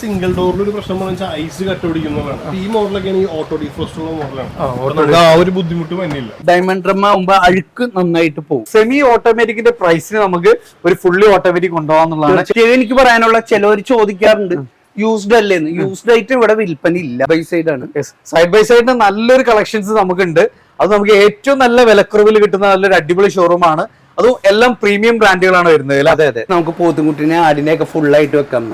Single ഡോറിൽ ഒരു പ്രശ്നം വെച്ചാൽ ഐസ് കട്ടുപിടിക്കുന്നതാണ്. ഈ മോഡലൊക്കെ ഓട്ടോ ഡീഫ്രോസ്റ്റ് ഉള്ള മോഡലാണ്. ആ ഒരു ബുദ്ധിമുട്ട് തന്നെയില്ല. ഡയമണ്ട് ഡ്രം ആകുമ്പോ അഴുക്ക് നന്നായിട്ട് പോകും. സെമി ഓട്ടോമാറ്റിക്കിന്റെ പ്രൈസിന് നമുക്ക് ഒരു ഫുള്ളി ഓട്ടോമാറ്റിക് കൊണ്ടുപോകാന്നുള്ളതാണ് എനിക്ക് പറയാനുള്ള. ചിലവർ ചോദിക്കാറുണ്ട് യൂസ്ഡ് അല്ലേന്ന്. യൂസ്ഡ് ആയിട്ട് ഇവിടെ വിൽപ്പന ഇല്ല. ബൈ സൈഡ് ആണ്. സൈഡ് ബൈ സൈഡിന് നല്ലൊരു കളക്ഷൻസ് നമുക്കുണ്ട്. അത് നമുക്ക് ഏറ്റവും നല്ല വിലക്കുറവിൽ കിട്ടുന്ന നല്ലൊരു അടിപൊളി ഷോറൂമാണ്. അതും എല്ലാം പ്രീമിയം ബ്രാൻഡുകളാണ് വരുന്നത്. അതെ അതെ. നമുക്ക് പോത്തുംകുട്ടിനെ ആടിനെയൊക്കെ ഫുൾ ആയിട്ട് വെക്കാം.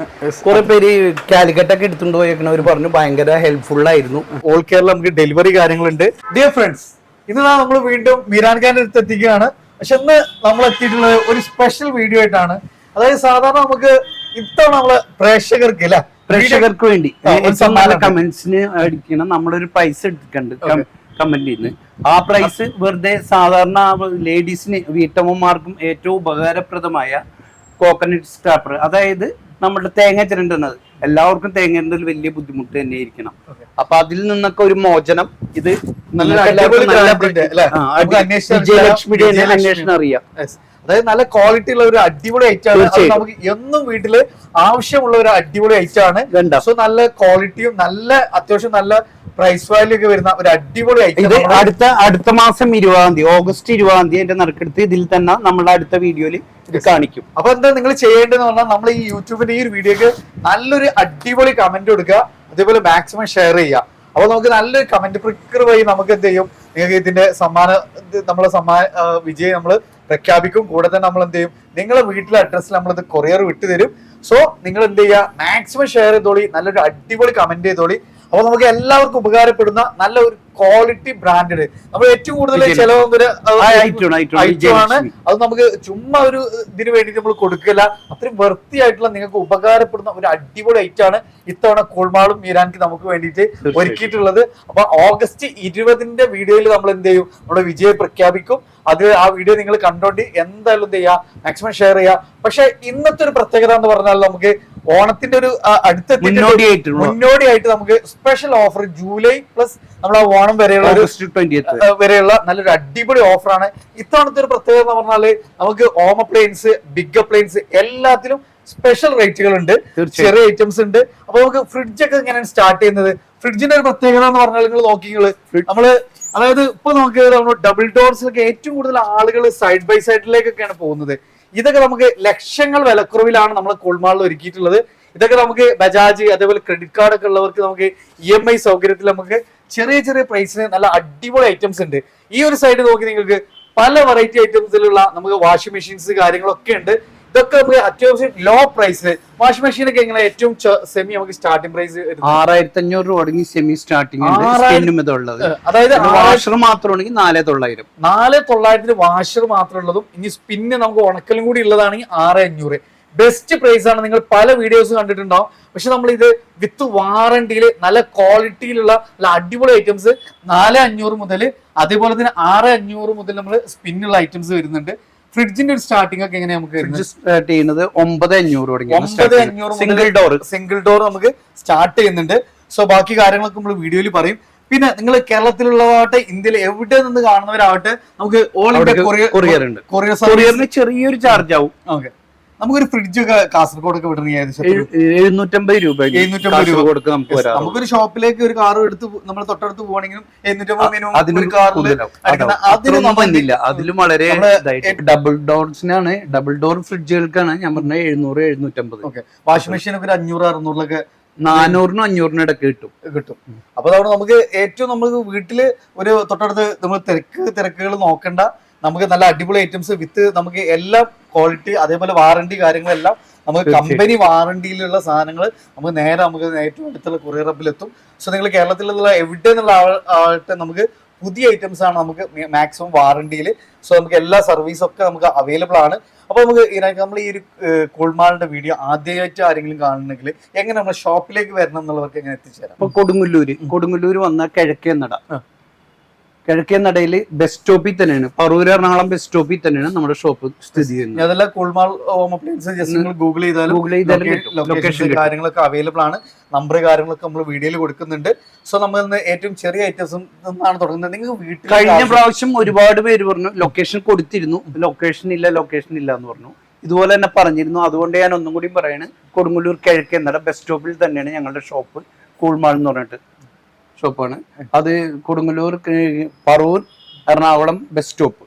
കുറെ പേര് കാലിക്കറ്റൊക്കെ എടുത്തുകൊണ്ട് പോയേക്കണവർ പറഞ്ഞു ഭയങ്കര ഹെൽപ്ഫുൾ ആയിരുന്നു. ഓൾ കേരള നമുക്ക് ഡെലിവറി കാര്യങ്ങളുണ്ട്. ഡിയർ ഫ്രണ്ട്സ്, ഇന്ന് നമ്മൾ വീണ്ടും മീരാൻ ഖാന്റെ അടുത്ത് എത്തിക്കുകയാണ്. പക്ഷെ ഇന്ന് നമ്മൾ എത്തിയിട്ടുള്ളത് ഒരു സ്പെഷ്യൽ വീഡിയോ ആയിട്ടാണ്. അതായത് സാധാരണ നമുക്ക് ഇത്തവണ നമ്മള് പ്രേക്ഷകർക്ക് വേണ്ടി കമന്റ്സിന് അടിക്കണം. നമ്മളൊരു പ്രൈസ് എടുത്തിട്ടുണ്ട് കമന്റ് ചെയ്യുന്നത്. ആ പ്രൈസ് വെറുതെ സാധാരണ ലേഡീസിന് വീട്ടമ്മമാർക്കും ഏറ്റവും ഉപകാരപ്രദമായ കോക്കനട്ട് സ്റ്റാപ്പർ, അതായത് നമ്മുടെ തേങ്ങ ചിരണ്ടുന്നത്. എല്ലാവർക്കും തേങ്ങ ചിരണ്ടൽ വലിയ ബുദ്ധിമുട്ട് തന്നെ ആയിരിക്കണം. അപ്പൊ അതിൽ നിന്നൊക്കെ ഒരു മോചനം. ഇത് വിജയലക്ഷ്മിയുടെ അന്വേഷണം അറിയാം. അതായത് നല്ല ക്വാളിറ്റി ഉള്ള ഒരു അടിപൊളി ഐറ്റം ആണ്. നമുക്ക് എന്നും വീട്ടില് ആവശ്യമുള്ള ഒരു അടിപൊളി ഐറ്റം ആണ്. സോ നല്ല ക്വാളിറ്റിയും നല്ല അത്യാവശ്യം നല്ല പ്രൈസ് വാല്യൂ ഒക്കെ വരുന്ന ഒരു അടിപൊളി ഐറ്റം. ഇത് അടുത്ത മാസം 20-ാം തീയതി, ഓഗസ്റ്റ് 20-ാം തീയതി എന്റെ നറുക്കെടുത്ത് ഇതിൽ തന്നെ നമ്മുടെ അടുത്ത വീഡിയോയിൽ ഇത് കാണിക്കും. അപ്പൊ എന്താ നിങ്ങൾ ചെയ്യേണ്ടതെന്ന് പറഞ്ഞാൽ നമ്മൾ ഈ യൂട്യൂബിന്റെ ഈ ഒരു വീഡിയോക്ക് നല്ലൊരു അടിപൊളി കമന്റ് കൊടുക്കുക. അതേപോലെ മാക്സിമം ഷെയർ ചെയ്യുക. അപ്പൊ നമുക്ക് നല്ലൊരു കമന്റ് പ്രിക്കർ വഴി നമുക്ക് എന്ത് ചെയ്യും, നിങ്ങൾക്ക് ഇതിന്റെ വിജയം നമ്മൾ പ്രഖ്യാപിക്കും. കൂടെ തന്നെ നമ്മൾ എന്ത് ചെയ്യും, നിങ്ങളെ വീട്ടിലെ അഡ്രസ്സിൽ നമ്മളിത് കൊറിയർ വിട്ടുതരും. സോ നിങ്ങൾ എന്ത് ചെയ്യുക, മാക്സിമം ഷെയർ ചെയ്തോളി, നല്ലൊരു അടിപൊളി കമന്റ് ചെയ്തോളി. അപ്പൊ നമുക്ക് എല്ലാവർക്കും ഉപകാരപ്പെടുന്ന നല്ല ഒരു ക്വാളിറ്റി ബ്രാൻഡഡ്, നമ്മൾ ഏറ്റവും കൂടുതൽ ചിലവൊന്നൊരു ഐറ്റമാണ്. അത് നമുക്ക് ചുമ്മാ ഒരു ഇതിന് വേണ്ടിട്ട് നമ്മൾ കൊടുക്കില്ല. അത്രയും വൃത്തിയായിട്ടുള്ള നിങ്ങൾക്ക് ഉപകാരപ്പെടുന്ന ഒരു അടിപൊളി ഐറ്റാണ് ഇത്തവണ കോൾമാളും മീരാൻക്ക് നമുക്ക് വേണ്ടിയിട്ട് ഒരുക്കിയിട്ടുള്ളത്. അപ്പൊ ഓഗസ്റ്റ് 20 വീഡിയോയിൽ നമ്മൾ എന്ത് ചെയ്യും, നമ്മുടെ വിജയം പ്രഖ്യാപിക്കും. അത് ആ വീഡിയോ നിങ്ങൾ കണ്ടോണ്ട് എന്തായാലും എന്ത് ചെയ്യുക, മാക്സിമം ഷെയർ ചെയ്യുക. പക്ഷെ ഇന്നത്തെ ഒരു പ്രത്യേകത എന്ന് പറഞ്ഞാൽ നമുക്ക് ഓണത്തിന്റെ ഒരു മുന്നോടിയായിട്ട് നമുക്ക് സ്പെഷ്യൽ ഓഫർ ജൂലൈ പ്ലസ് നമ്മൾ ആ ഓണം വരെയുള്ള നല്ലൊരു അടിപൊളി ഓഫറാണ്. ഇത്തവണത്തെ ഒരു പ്രത്യേകത എന്ന് പറഞ്ഞാല് നമുക്ക് ഹോം അപ്ലയൻസ്, ബിഗ് അപ്ലയൻസ് എല്ലാത്തിലും സ്പെഷ്യൽ റേറ്റുകൾ ഉണ്ട്, ചെറിയ ഐറ്റംസ് ഉണ്ട്. അപ്പൊ നമുക്ക് ഫ്രിഡ്ജൊക്കെ എങ്ങനെയാണ് സ്റ്റാർട്ട് ചെയ്യുന്നത്. ഫ്രിഡ്ജിന്റെ ഒരു പ്രത്യേകത എന്ന് പറഞ്ഞാൽ നിങ്ങൾ നോക്കിങ്ങള് നമ്മള് അതായത് ഇപ്പൊ നമുക്ക് ഡബിൾ ഡോർസിലൊക്കെ ഏറ്റവും കൂടുതൽ ആളുകൾ സൈഡ് ബൈ സൈഡിലേക്കൊക്കെയാണ് പോകുന്നത്. ഇതൊക്കെ നമുക്ക് ലക്ഷങ്ങൾ വിലക്കുറവിലാണ് നമ്മൾ കോൾമാളിൽ ഒരുക്കിയിട്ടുള്ളത്. ഇതൊക്കെ നമുക്ക് ബജാജ് അതേപോലെ ക്രെഡിറ്റ് കാർഡ് ഒക്കെ ഉള്ളവർക്ക് നമുക്ക് EMI സൗകര്യത്തിൽ നമുക്ക് ചെറിയ ചെറിയ പ്രൈസിന് നല്ല അടിപൊളി ഐറ്റംസ് ഉണ്ട്. ഈ ഒരു സൈഡ് നോക്കി നിങ്ങൾക്ക് പല വെറൈറ്റി ഐറ്റംസിലുള്ള നമുക്ക് വാഷിംഗ് മെഷീൻസ് കാര്യങ്ങളൊക്കെ ഉണ്ട്. ഇതൊക്കെ നമുക്ക് അത്യാവശ്യം ലോ പ്രൈസിന് വാഷിംഗ് മെഷീൻ ഒക്കെ എങ്ങനെ ഏറ്റവും സെമി നമുക്ക് സ്റ്റാർട്ടിംഗ് പ്രൈസ് 6500 രൂപ തുടങ്ങി സെമി സ്റ്റാർട്ടിംഗ്. അതായത് വാഷർ മാത്രമാണെങ്കിൽ 4900 വാഷർ മാത്രം ഉള്ളതും ഇനി സ്പിന്ന് നമുക്ക് ഉണക്കലും കൂടി ഉള്ളതാണെങ്കിൽ 6500. ബെസ്റ്റ് പ്രൈസ് ആണ്. നിങ്ങൾ പല വീഡിയോസ് കണ്ടിട്ടുണ്ടാവും. പക്ഷെ നമ്മൾ ഇത് വിത്ത് വാറണ്ടിയിൽ നല്ല ക്വാളിറ്റിയിലുള്ള നല്ല അടിപൊളി ഐറ്റംസ് 4500 മുതൽ അതേപോലെ തന്നെ 6500 മുതൽ നമ്മൾ സ്പിന്നുള്ള ഐറ്റംസ് വരുന്നുണ്ട്. ഫ്രിഡ്ജിന്റെ ഒരു സ്റ്റാർട്ടിംഗ് ഒക്കെ എങ്ങനെയാ നമുക്ക് സ്റ്റാർട്ട് ചെയ്യുന്നത് 9500 സിംഗിൾ ഡോർ നമുക്ക് സ്റ്റാർട്ട് ചെയ്യുന്നുണ്ട്. സോ ബാക്കി കാര്യങ്ങളൊക്കെ നമ്മൾ വീഡിയോയിൽ പറയും. പിന്നെ നിങ്ങൾ കേരളത്തിലുള്ളതാവട്ടെ ഇന്ത്യയിൽ എവിടെ നിന്ന് കാണുന്നവരാവട്ടെ നമുക്ക് ഓൾ ഇന്ത്യ കൊറിയർ ഉണ്ട്. കൊറിയറിന് ചെറിയൊരു ചാർജ് ആവും. ഓക്കെ, നമുക്കൊരു ഫ്രിഡ്ജ് ഒക്കെ കാസർഗോഡൊക്കെ വിടണമെങ്കിൽ ഏകദേശം 750 രൂപ കൊടുക്കുക. നമുക്കൊരു ഷോപ്പിലേക്ക് ഒരു കാർ എടുത്ത് നമ്മൾ തൊട്ടടുത്ത് പോകണമെങ്കിലും 750 മിനിമം. അതിലും വളരെ ഡബിൾ ഡോർസിനാണ്, ഡബിൾ ഡോർ ഫ്രിഡ്ജുകൾക്കാണ് ഞാൻ പറഞ്ഞത് 700-750. ഓക്കെ, വാഷിംഗ് മെഷീൻ ഒക്കെ 500-600 400-500 ഇടയ്ക്ക് കിട്ടും. അപ്പൊ അതുകൊണ്ട് നമുക്ക് ഏറ്റവും നമുക്ക് വീട്ടില് ഒരു തൊട്ടടുത്ത് നമ്മൾ തിരക്കുകൾ നോക്കണ്ട. നമുക്ക് നല്ല അടിപൊളി ഐറ്റംസ് വിത്ത് നമുക്ക് എല്ലാം ക്വാളിറ്റി അതേപോലെ വാറണ്ടി കാര്യങ്ങളെല്ലാം നമുക്ക് കമ്പനി വാറണ്ടിയിലുള്ള സാധനങ്ങൾ നമുക്ക് ഏറ്റവും അടുത്തുള്ള കൊറിയർ ഹബിൽ എത്തും. സോ നിങ്ങൾ കേരളത്തിലുള്ള എവിടെ നിന്നുള്ള ആളായിട്ട് നമുക്ക് പുതിയ ഐറ്റംസ് ആണ് നമുക്ക് മാക്സിമം വാറണ്ടിയിൽ. സോ നമുക്ക് എല്ലാ സർവീസൊക്കെ നമുക്ക് അവൈലബിൾ ആണ്. അപ്പൊ നമുക്ക് നമ്മൾ ഈ ഒരു കോൾമാളിന്റെ വീഡിയോ ആദ്യമായിട്ട് ആരെങ്കിലും കാണണമെങ്കിൽ എങ്ങനെ നമ്മൾ ഷോപ്പിലേക്ക് വരണം എന്നുള്ളവർക്ക് എങ്ങനെ എത്തിച്ചേരാം. ഇപ്പൊ കൊടുങ്ങല്ലൂര് വന്ന കിഴക്കേനടയിൽ ബസ് സ്റ്റോപ്പിൽ തന്നെയാണ്, പറൂർ എറണാകുളം ബസ് സ്റ്റോപ്പിൽ തന്നെയാണ് നമ്മുടെ ഷോപ്പ് സ്ഥിതി ചെയ്യുന്നത്. അതെല്ലാം കോൾമാൾ ഹോം അപ്ലയൻസ് ജസ്റ്റ് നിങ്ങൾ ഗൂഗിൾ ചെയ്താലും ലൊക്കേഷൻ കാര്യങ്ങളൊക്കെ അവൈലബിൾ ആണ്. നമ്പർ കാര്യങ്ങളൊക്കെ നമ്മൾ വീഡിയോയിൽ കൊടുക്കുന്നുണ്ട്. സോ നമ്മൾ ഏറ്റവും ചെറിയ ഐറ്റംസ് ആണ് തുടങ്ങുന്നത്. നിങ്ങൾക്ക് വീട്ടിൽ കഴിഞ്ഞ പ്രാവശ്യം ഒരുപാട് പേര് പറഞ്ഞു ലൊക്കേഷൻ കൊടുത്തിരുന്നു, ലൊക്കേഷൻ ഇല്ല എന്ന് പറഞ്ഞു. ഇതുപോലെ തന്നെ പറഞ്ഞിരുന്നു. അതുകൊണ്ട് ഞാൻ ഒന്നും കൂടി പറയാണ്, കൊടുങ്ങല്ലൂർ കിഴക്ക് എന്നട ബസ് സ്റ്റോപ്പിൽ തന്നെയാണ് ഞങ്ങളുടെ ഷോപ്പ്. കൂൾമാൾ എന്ന് പറഞ്ഞിട്ട് ഷോപ്പാണ് അത്. Kodungallur Paravur Ernakulam bus stop.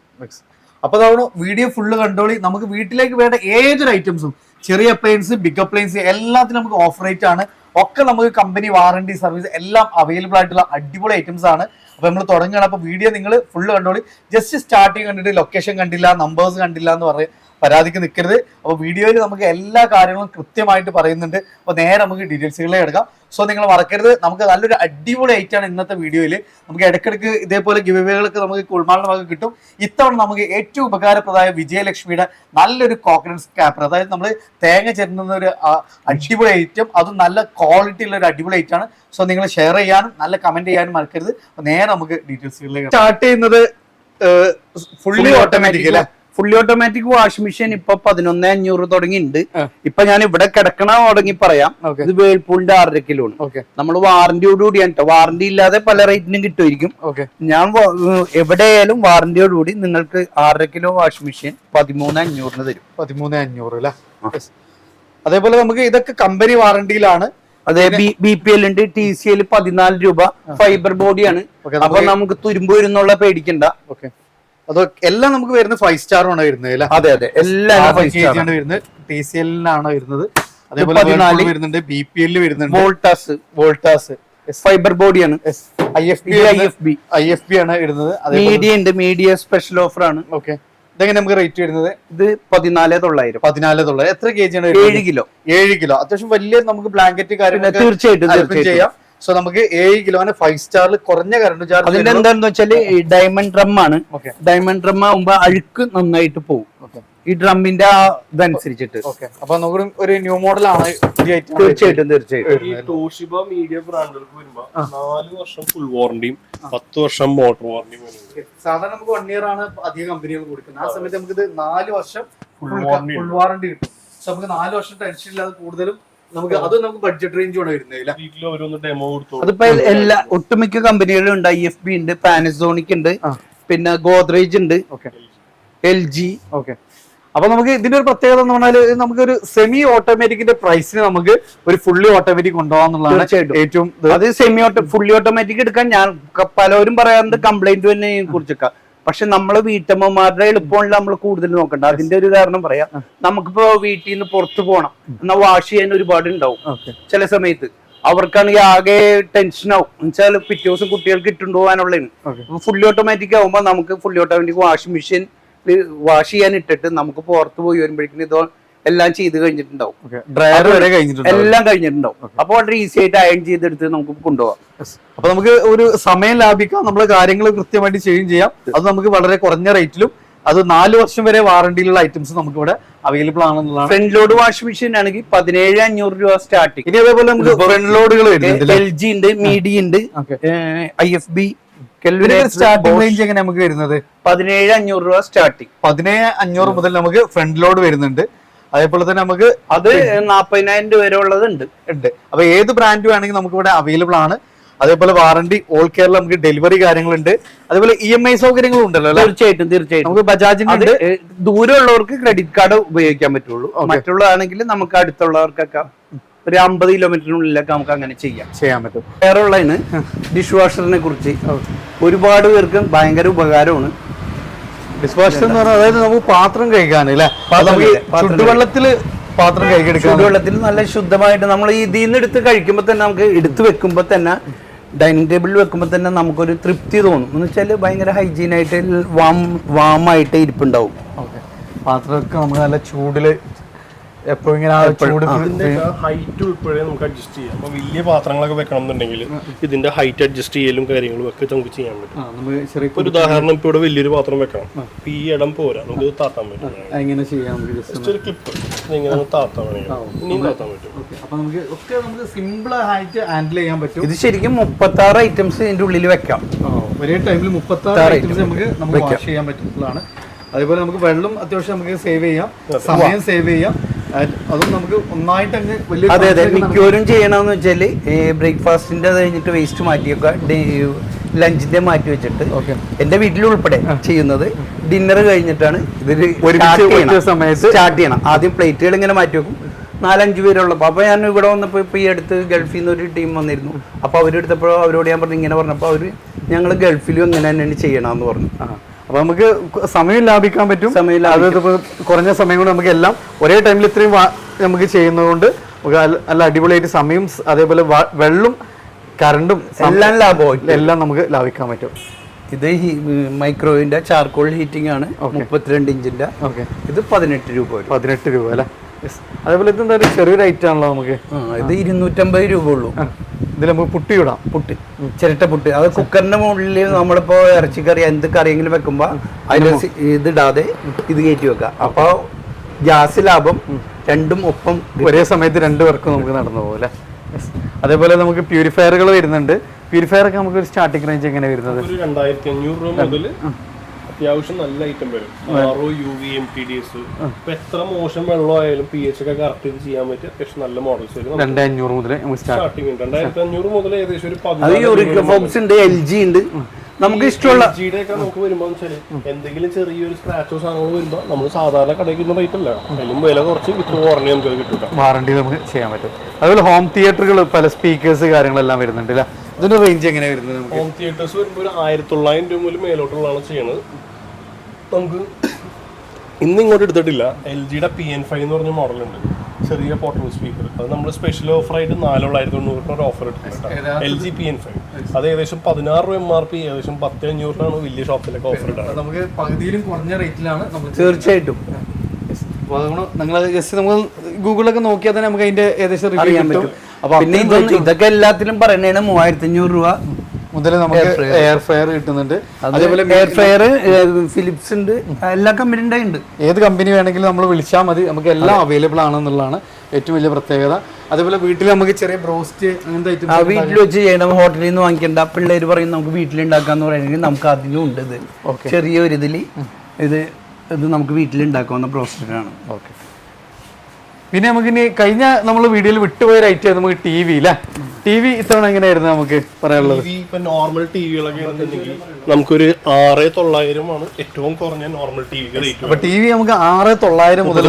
അപ്പൊ അതാണ് വീഡിയോ ഫുള്ള് കണ്ടോളി. നമുക്ക് വീട്ടിലേക്ക് വേണ്ട ഏതൊരു ഐറ്റംസും, ചെറിയ അപ്ലയൻസ്, ബിഗ് അപ്ലയൻസ്, എല്ലാത്തിനും നമുക്ക് ഓഫ് റേറ്റ് ആണ്. ഒക്കെ നമുക്ക് കമ്പനി വാറണ്ടി സർവീസ് എല്ലാം അവൈലബിൾ ആയിട്ടുള്ള അടിപൊളി ഐറ്റംസ് ആണ്. അപ്പൊ നമ്മൾ തുടങ്ങുകയാണ്. അപ്പൊ വീഡിയോ നിങ്ങൾ ഫുള്ള് കണ്ടോളി. ജസ്റ്റ് സ്റ്റാർട്ടിങ് കണ്ടിട്ട് ലൊക്കേഷൻ കണ്ടില്ല, നമ്പേഴ്സ് കണ്ടില്ല എന്ന് പറയും പരാതിക്ക് നിൽക്കരുത്. അപ്പോൾ വീഡിയോയിൽ നമുക്ക് എല്ലാ കാര്യങ്ങളും കൃത്യമായിട്ട് പറയുന്നുണ്ട്. അപ്പോൾ നേരെ നമുക്ക് ഡീറ്റെയിൽസുകളിലേക്ക് എടുക്കാം. സോ നിങ്ങൾ മറക്കരുത്, നമുക്ക് നല്ലൊരു അടിപൊളി ഐറ്റാണ് ഇന്നത്തെ വീഡിയോയിൽ. നമുക്ക് ഇടയ്ക്കിടയ്ക്ക് ഇതേപോലെ ഗിവ് അവേകളൊക്കെ നമുക്ക് കുൾമാളിന്റെ ഭാഗം കിട്ടും. ഇത്തവണ നമുക്ക് ഏറ്റവും ഉപകാരപ്രദമായ വിജയലക്ഷ്മിയുടെ നല്ലൊരു കോക്കനട്ട് സ്കാപ്പർ, അതായത് നമ്മൾ തേങ്ങ ചേരുന്ന ഒരു അടിപൊളി ഐറ്റം, അതും നല്ല ക്വാളിറ്റി ഉള്ള ഒരു അടിപൊളി ഐറ്റാണ്. സോ നിങ്ങൾ ഷെയർ ചെയ്യാനും നല്ല കമന്റ് ചെയ്യാനും മറക്കരുത്. അപ്പോൾ നേരെ നമുക്ക് ഡീറ്റെയിൽസുകളിലേക്ക് സ്റ്റാർട്ട് ചെയ്യുന്നത് ഫുള്ളി ഓട്ടോമാറ്റിക് അല്ലേ? ഫുള്ളി ഓട്ടോമാറ്റിക് വാഷിംഗ് മെഷീൻ ഇപ്പൊ 11,500 തുടങ്ങിയിട്ടുണ്ട്. ഇപ്പൊ ഞാൻ ഇവിടെ കിടക്കണ തുടങ്ങി പറയാം. ഇത് വേൾപൂളിന്റെ 6.5 കിലോ ആണ്. നമ്മൾ വാറന്റിയോടുകൂടിയാണ് കേട്ടോ. വാറന്റി ഇല്ലാതെ പല റേറ്റിനും കിട്ടുമായിരിക്കും. ഞാൻ എവിടെയായാലും വാറന്റിയോടുകൂടി നിങ്ങൾക്ക് 6.5 കിലോ വാഷിംഗ് മെഷീൻ 13,500 തരും. 13,500 അല്ലേ? അതേപോലെ നമുക്ക് ഇതൊക്കെ കമ്പനി വാറന്റിയിലാണ്. അതെ, BPL ഉണ്ട്, TCL 14 രൂപ. ഫൈബർ ബോഡിയാണ്. അപ്പൊ നമുക്ക് തുരുമ്പ് വരുന്നുള്ള പേടിക്കണ്ട. അതോ എല്ലാം നമുക്ക് വരുന്നത് 5 സ്റ്റാറാണ് വരുന്നത് അല്ലേ? അതെ അതെ, എല്ലാം 5 സ്റ്റാർ ആണ് വരുന്നത്. TCL-ാണ് വരുന്നത്. അതേപോലെ വരുന്നുണ്ട്, BPL വരുന്നുണ്ട്, വോൾട്ടാസ് ഫൈബർ ബോഡിയാണ്. IFB ആണ് വരുന്നത്. മീഡിയ ഉണ്ട്, മീഡിയ സ്പെഷ്യൽ ഓഫർ ആണ്. ഓക്കെ, ഇതെങ്ങനെ നമുക്ക് റേറ്റ് വരുന്നത്? ഇത് 14,900. 14,900. എത്ര kg ആണ്? 7 കിലോ. 7 കിലോ. അത്യാവശ്യം വലിയ നമുക്ക് ബ്ലാങ്കറ്റ് കാര്യങ്ങളൊക്കെ തീർച്ചയായിട്ടും ചെയ്യാം. സോ നമുക്ക് 7 കിലോന് 5 സ്റ്റാറിൽ കുറഞ്ഞ കറണ്ട് ചാർജ്. അതിന്റെ എന്താണെന്ന് വെച്ചാല് ഡയമണ്ട് ഡ്രം ആണ്. ഡയമണ്ട് ഡ്രം ആകുമ്പോ അഴുക്ക് നന്നായിട്ട് പോകും ഈ ഡ്രമ്മിന്റെ ഇതനുസരിച്ചിട്ട്. അപ്പൊ നമുക്ക് ഒരു ന്യൂ മോഡൽ ആണ്. തീർച്ചയായിട്ടും ടോഷിബ മീഡിയ ബ്രാൻഡുകൾക്ക് വരുമ്പോ 4 വർഷം ഫുൾ വാറന്റിയും 10 വർഷം മോട്ടോർ വാറന്റിയും. സാധാരണ നമുക്ക് 1 ഇയർ ആണ് അധിക കമ്പനികൾ കൊടുക്കുന്നത്. ആ സമയത്ത് നമുക്ക് ഇത് 4 വർഷം ഫുൾ വാറന്റി കിട്ടും. സോ നമുക്ക് 4 വർഷം ടെൻഷൻ ഇല്ലാതെ കൂടുതലും നമുക്ക് ബഡ്ജറ്റ് റേഞ്ചാണ് വരുന്നത്. അതിപ്പോ എല്ലാ ഒട്ടുമിക്ക കമ്പനികളും ഉണ്ട്. IFB ഉണ്ട്, പാനസോണിക് ഉണ്ട്, പിന്നെ ഗോദ്രേജ് ഉണ്ട്, LG. ഓക്കെ, അപ്പൊ നമുക്ക് ഇതിന്റെ ഒരു പ്രത്യേകത എന്ന് പറഞ്ഞാൽ നമുക്കൊരു സെമി ഓട്ടോമാറ്റിക്കിന്റെ പ്രൈസിന് നമുക്ക് ഒരു ഫുള്ളി ഓട്ടോമാറ്റിക് കൊണ്ടുപോകാന്നുള്ളതാണ് ഏറ്റവും. അത് ഫുള്ളി ഓട്ടോമാറ്റിക് എടുക്കാൻ ഞാൻ പലരും പറയാറുണ്ട് കംപ്ലൈന്റ് തന്നെ കുറിച്ചൊക്കെ. പക്ഷെ നമ്മള് വീട്ടമ്മമാരുടെ എളുപ്പമുള്ള നമ്മൾ കൂടുതൽ നോക്കണ്ട. അതിന്റെ ഒരു കാരണം പറയാം. നമുക്കിപ്പോ വീട്ടിൽ നിന്ന് പുറത്തു പോകണം എന്നാ വാഷ് ചെയ്യാൻ ഒരുപാട് ഉണ്ടാവും. ചില സമയത്ത് അവർക്കാണെങ്കിൽ ആകെ ടെൻഷൻ ആവും. എന്നുവെച്ചാൽ പിറ്റേ ദിവസം കുട്ടികൾക്ക് ഇട്ടുകൊണ്ടുപോകാനുള്ളതാണ്. ഫുള്ളി ഓട്ടോമാറ്റിക് ആകുമ്പോൾ നമുക്ക് fully automatic washing machine wash ചെയ്യാൻ ഇട്ടിട്ട് നമുക്ക് പുറത്ത് പോയി വരുമ്പോഴേക്കും ഇത് എല്ലാം ചെയ്ത് കഴിഞ്ഞിട്ടുണ്ടാവും. എല്ലാം കഴിഞ്ഞിട്ടുണ്ടാവും. അപ്പൊ വളരെ ഈസി ആയിട്ട് അയൺ ചെയ്തെടുത്ത് നമുക്ക് കൊണ്ടുപോകാം. അപ്പൊ നമുക്ക് ഒരു സമയം ലാഭിക്കാം. നമ്മള് കാര്യങ്ങൾ കൃത്യമായിട്ട് ചെയ്യുകയും ചെയ്യാം. അത് നമുക്ക് വളരെ കുറഞ്ഞ റേറ്റിലും അത് 4 വർഷം വരെ വാറണ്ടിയിലുള്ള ഐറ്റംസ് നമുക്ക് ഇവിടെ അവൈലബിൾ ആണെന്നുള്ളതാണ്. ഫ്രണ്ട് ലോഡ് വാഷിംഗ് മെഷീൻ ആണെങ്കിൽ 17,500 രൂപ സ്റ്റാർട്ടിങ്. ഇനി അതേപോലെ നമുക്ക് ഫ്രണ്ട് ലോഡുകൾ LG ഉണ്ട്, മീഡിയ ഉണ്ട്, IFB. സ്റ്റാർട്ടിംഗ് റേഞ്ച് എങ്ങനെ നമുക്ക് വരുന്നത്? 17,500 രൂപ സ്റ്റാർട്ടിങ്. 17,500 മുതൽ നമുക്ക് ഫ്രണ്ട് ലോഡ് വരുന്നുണ്ട്. അതേപോലെ തന്നെ നമുക്ക് അത് 40,000 രൂപ വരെ ഉള്ളത് ഉണ്ട്. അപ്പൊ ഏത് ബ്രാൻഡ് വേണമെങ്കിൽ നമുക്ക് ഇവിടെ അവൈലബിൾ ആണ്. അതേപോലെ വാറണ്ടി ഓൾ കേരള നമുക്ക് ഡെലിവറി കാര്യങ്ങളുണ്ട്. അതേപോലെ EMI സൗകര്യങ്ങളും ഉണ്ടല്ലോ. തീർച്ചയായിട്ടും നമുക്ക് ബജാജിന്റെ ദൂരമുള്ളവർക്ക് ക്രെഡിറ്റ് കാർഡ് ഉപയോഗിക്കാൻ പറ്റുള്ളൂ. മറ്റുള്ളതാണെങ്കിൽ നമുക്ക് അടുത്തുള്ളവർക്കൊക്കെ ഒരു 50 കിലോമീറ്ററിനുള്ളിലൊക്കെ നമുക്ക് അങ്ങനെ ചെയ്യാൻ പറ്റും. വേറെ ഉള്ളതിന് ഡിഷ് വാഷറിനെ കുറിച്ച് ഒരുപാട് പേർക്ക് ഭയങ്കര ഉപകാരമാണ്. ഡിഷ് വാഷർ എന്ന് പറഞ്ഞാൽ അതായത് നമുക്ക് പാത്രം കഴിക്കാൻ ചുടുവെള്ളത്തില് പാത്രം കഴിക്കെടുക്കാം. ചുടുവെള്ളത്തിൽ നല്ല ശുദ്ധമായിട്ട് നമ്മൾ ഇതിൽ നിന്ന് എടുത്ത് കഴിക്കുമ്പോൾ തന്നെ നമുക്ക് എടുത്ത് വെക്കുമ്പോൾ തന്നെ ഡൈനിങ് ടേബിളിൽ വെക്കുമ്പോൾ തന്നെ നമുക്കൊരു തൃപ്തി തോന്നും. എന്ന് വെച്ചാൽ ഭയങ്കര ഹൈജീനായിട്ട് വാമായിട്ട് ഇരിപ്പുണ്ടാവും. പാത്രമൊക്കെ നമുക്ക് നല്ല ചൂടില് എപ്പോഴും ഇങ്ങനെ ഹൈറ്റ് ഉൾപ്പെടെ നമുക്ക് അഡ്ജസ്റ്റ് ചെയ്യാം. അപ്പൊ വലിയ പാത്രങ്ങളൊക്കെ വെക്കണം എന്നുണ്ടെങ്കിൽ ഇതിന്റെ ഹൈറ്റ് അഡ്ജസ്റ്റ് ചെയ്യലും കാര്യങ്ങളും ഒക്കെ നമുക്ക് ചെയ്യാൻ പറ്റും. ഒരു ഉദാഹരണം ഇപ്പൊ ഇവിടെ വലിയൊരു പാത്രം വെക്കണം. ഈ ഇടം പോരാ, നമുക്ക് താത്താൻ പറ്റും. എങ്ങനെ ചെയ്യാം? ഒരു ക്ലിപ്പ് ഇങ്ങനെ താത്താൻ വേണമെങ്കിൽ ഇനിയും താത്താൻ പറ്റും. അപ്പൊ നമുക്ക് സിമ്പിൾ ആയിട്ട് ഹാൻഡിൽ ചെയ്യാൻ പറ്റും. ഇത് ശരിക്കും 36 ഐറ്റംസ് ഇതിന്റെ ഉള്ളിൽ വെക്കാം. ഒരേ ടൈമിൽ 36 ഐറ്റംസ് നമുക്ക് വാഷ് ചെയ്യാൻ പറ്റുന്നതാണ്. അതേപോലെ നമുക്ക് വെള്ളം അത്യാവശ്യം നമുക്ക് സേവ് ചെയ്യാം, സമയം സേവ് ചെയ്യാം. അതും നമുക്ക് ഒന്നായിട്ട് അങ്ങ് വലിയ. അതെ, മിക്കവരും ചെയ്യണമെന്ന് വെച്ചാൽ ബ്രേക്ക്ഫാസ്റ്റിന്റെ അത് കഴിഞ്ഞിട്ട് വേസ്റ്റ് മാറ്റിയൊക്കെ ലഞ്ചിന്റെ മാറ്റി വെച്ചിട്ട് എന്റെ വീട്ടിൽ ഉൾപ്പെടെ ചെയ്യുന്നത് ഡിന്നർ കഴിഞ്ഞിട്ടാണ് ഇതിൽ സ്റ്റാർട്ട് ചെയ്യണം. ആദ്യം പ്ലേറ്റുകൾ ഇങ്ങനെ മാറ്റി വെക്കും. 4-5 പേരുള്ളപ്പോൾ അപ്പോൾ ഞാൻ ഇവിടെ വന്നപ്പോൾ ഇപ്പോൾ ഈ അടുത്ത് ഗൾഫിൽ നിന്ന് ഒരു ടീം വന്നിരുന്നു. അപ്പോൾ അവരെടുത്തപ്പോൾ അവരോട് ഞാൻ പറഞ്ഞു ഇങ്ങനെ പറഞ്ഞപ്പോൾ അവർ ഞങ്ങൾ ഗൾഫിലും ഇങ്ങനെ തന്നെയാണ് ചെയ്യണമെന്ന് പറഞ്ഞു. അപ്പൊ നമുക്ക് സമയം ലാഭിക്കാൻ പറ്റും. അതായത് കുറഞ്ഞ സമയം കൊണ്ട് നമുക്ക് എല്ലാം ഒരേ ടൈമിൽ ഇത്രയും നമുക്ക് ചെയ്യുന്നതുകൊണ്ട് നല്ല അടിപൊളിയായിട്ട് സമയം അതേപോലെ വെള്ളം കറണ്ടും എല്ലാം ലാഭം എല്ലാം നമുക്ക് ലാഭിക്കാൻ പറ്റും. ഇത് മൈക്രോവേവിന്റെ ചാർക്കോൾ ഹീറ്റിംഗ് ആണ്. 32 ഇഞ്ചിന്റെ. ഇത് 18 രൂപ. 18 രൂപ അല്ലേ? അതേപോലെ ഇത് എന്തായാലും ചെറിയൊരു ഐറ്റം ആണല്ലോ നമുക്ക്. ഇത് 250 രൂപ ഉള്ളൂ. ഇതിൽ നമുക്ക് പുട്ടി ഇടാം. പുട്ടി, ചിരട്ട പുട്ടി. അത് കുക്കറിന്റെ മുകളിൽ നമ്മളിപ്പോ ഇറച്ചിക്കറി എന്ത് കറിയെങ്കിലും വെക്കുമ്പോ അതിൽ ഇതിടാതെ ഇത് കയറ്റി വെക്കാം. അപ്പൊ ഗ്യാസ് ലാഭം. രണ്ടും ഒപ്പം ഒരേ സമയത്ത് 2 പേർക്കും നമുക്ക് നടന്നു പോകും അല്ലേ? അതേപോലെ നമുക്ക് പ്യൂരിഫയറുകൾ വരുന്നുണ്ട്. പ്യൂരിഫയർ ഒക്കെ നമുക്ക് ഒരു സ്റ്റാർട്ടിംഗ് റേഞ്ച് എങ്ങനെ വരുന്നത്? 2500 രൂപ മുതൽ അത്യാവശ്യം നല്ല ഐറ്റം വരും. UV ഇപ്പൊ എത്ര മോശം വെള്ളമായാലും pH ഒക്കെ കറക്റ്റ് ചെയ്ത് ചെയ്യാൻ പറ്റിയ അത്യാവശ്യം നല്ല മോഡൽസ് വരും. 2500 മുതൽ സ്റ്റാർട്ടിംഗ് ഉണ്ട്. 2500 മുതൽ ഏകദേശം ഒരു 14 ഉണ്ട്. LG ഉണ്ട്. നമുക്ക് ഇഷ്ടമുള്ള നമുക്ക് വരുമ്പോ എന്തെങ്കിലും ചെറിയൊരു സ്ക്രാച്ചോ സാധനങ്ങൾ വരുമ്പോ നമ്മൾ സാധാരണ കടയ്ക്കുന്ന റേറ്റ് അല്ല, അതിലും വില കുറച്ച് വാറണ്ടി നമുക്ക് കിട്ടും. വാറണ്ടി നമുക്ക് ചെയ്യാൻ പറ്റും. അതുപോലെ ഹോം തിയേറ്ററുകൾ പല സ്പീക്കേഴ്സ് കാര്യങ്ങളെല്ലാം വരുന്നുണ്ട് അല്ലേ? ഇതിന്റെ റേഞ്ച് എങ്ങനെയാണ് വരുന്നത്? ഹോം തിയേറ്റേഴ്സ് വരുമ്പോൾ ഒരു 1900 രൂപ മുതൽ മേലോട്ടുള്ളതാണ് ചെയ്യണത്. നമുക്ക് ഇന്ന് ഇങ്ങോട്ട് എടുത്തിട്ടില്ല. LGയുടെ PN5 എന്ന് പറഞ്ഞ മോഡലുണ്ട്, ചെറിയ പോർട്ടബിൾ സ്പീക്കർ. അത് നമ്മൾ സ്പെഷ്യൽ ഓഫറായിട്ട് 4990 ഒരു ഓഫർ എടുത്തിട്ടുണ്ട്. LG PN5 അത് ഏകദേശം 16 രൂപ MRP, ഏകദേശം 10,500 വലിയ ഷോപ്പിലൊക്കെ ഓഫർ ഇടാം. നമുക്ക് പകുതിയിലും കുറഞ്ഞ റേറ്റിലാണ് തീർച്ചയായിട്ടും. നിങ്ങൾ ജസ്റ്റ് നമ്മൾ ഗൂഗിളൊക്കെ നോക്കിയാൽ തന്നെ നമുക്ക് അതിന്റെ ഏകദേശം റിവ്യൂ കിട്ടും. പിന്നെ ഇതൊക്കെ എല്ലാത്തിലും പറയുന്നതാണ് 3500 രൂപ മുതൽ നമുക്ക് എയർ ഫെയർ കിട്ടുന്നുണ്ട്. അതേപോലെ എയർ ഫെയർ ഫിലിപ്സ് ഉണ്ട്, എല്ലാ കമ്പനിയുടെ ഉണ്ട്. ഏത് കമ്പനി വേണമെങ്കിലും നമ്മൾ വിളിച്ചാൽ മതി, നമുക്ക് എല്ലാം അവൈലബിൾ ആണെന്നുള്ളതാണ് ഏറ്റവും വലിയ പ്രത്യേകത. അതേപോലെ വീട്ടിൽ നമുക്ക് ചെറിയ ബ്രോസ്റ്റ് അങ്ങനത്തെ ഐറ്റം വീട്ടിൽ വെച്ച് ചെയ്യണം, ഹോട്ടലിൽ നിന്ന് വാങ്ങിക്കേണ്ട. പിള്ളേർ പറയും നമുക്ക് വീട്ടിലുണ്ടാക്കാന്ന് പറയുന്നത്, നമുക്ക് അതിനും ഉണ്ട്. ഇത് ചെറിയൊരു ഇതിൽ ഇത് നമുക്ക് വീട്ടിലുണ്ടാക്കാവുന്ന ബ്രോസ്റ്റഡാണ്. ഓക്കെ. പിന്നെ നമുക്ക് ഇനി കഴിഞ്ഞ നമ്മൾ വീഡിയോയിൽ വിട്ടുപോയ ഐറ്റം നമുക്ക് TV അല്ലേ? TV ഇത്തവണ എങ്ങനെയായിരുന്നു നമുക്ക് പറയാനുള്ളത്? ഇപ്പൊ നോർമൽ ടിവികളൊക്കെ ആണെന്നുണ്ടെങ്കിൽ നമുക്കൊരു 6900 ആണ് ഏറ്റവും കുറഞ്ഞ നോർമൽ ടിവി റേറ്റ്. അപ്പൊ TV നമുക്ക് 6900 മുതൽ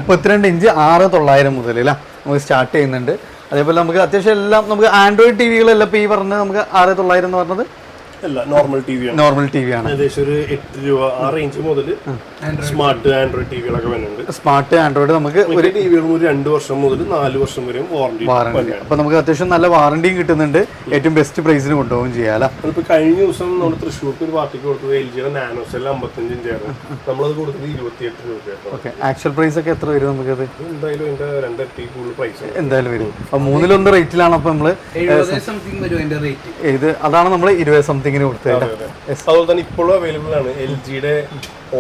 32 ഇഞ്ച് 6900 മുതൽ അല്ലേ നമുക്ക് സ്റ്റാർട്ട് ചെയ്യുന്നുണ്ട്. അതേപോലെ നമുക്ക് അത്യാവശ്യം എല്ലാം നമുക്ക് ആൻഡ്രോയിഡ് ടിവികളെല്ലാം ഇപ്പൊ ഈ പറഞ്ഞത് നമുക്ക് 6900 എന്ന് പറഞ്ഞത് നോർമൽ ടിവി ആണ്. ഏകദേശം ഒരു 8 രൂപ ആ റേഞ്ച് മുതൽ സ്മാർട്ട് ആൻഡ്രോയിഡ് ടിവികളൊക്കെ വരുന്നുണ്ട്. സ്മാർട്ട് ആൻഡ്രോയിഡ് നമുക്ക് ഒരു ടിവികൾ 2 വർഷം മുതൽ 4 വർഷം വരെ വാറണ്ടി. അപ്പൊ നമുക്ക് അത്യാവശ്യം നല്ല വാറണ്ടിയും കിട്ടുന്നുണ്ട്, ഏറ്റവും ബെസ്റ്റ് പ്രൈസിന് കൊണ്ടുപോകും ചെയ്യാം. ഇപ്പൊ കഴിഞ്ഞ ദിവസം നമ്മൾ തൃശ്ശൂർക്ക് ഒരു പാർട്ടിക്ക് കൊടുത്തത് LGയുടെ നാനോ സെൽ 55 ഇഞ്ചായിരുന്നു. നമ്മളത് കൊടുത്തത് 28 രൂപ. ആക്ച്വൽ പ്രൈസ് ഒക്കെ എത്ര വരും നമുക്കത്? എന്തായാലും എന്റെ 2 ഇരട്ടി കൂടുതൽ പ്രൈസ് എന്തായാലും വരും. അപ്പൊ 3-1 റേറ്റിലാണ് അപ്പൊ നമ്മള് ഇത് അതാണ് നമ്മൾ 20 സംതിങ് കൊടുത്തത്. അതുപോലെ തന്നെ ഇപ്പോഴും അവൈലബിൾ ആണ് LGയുടെ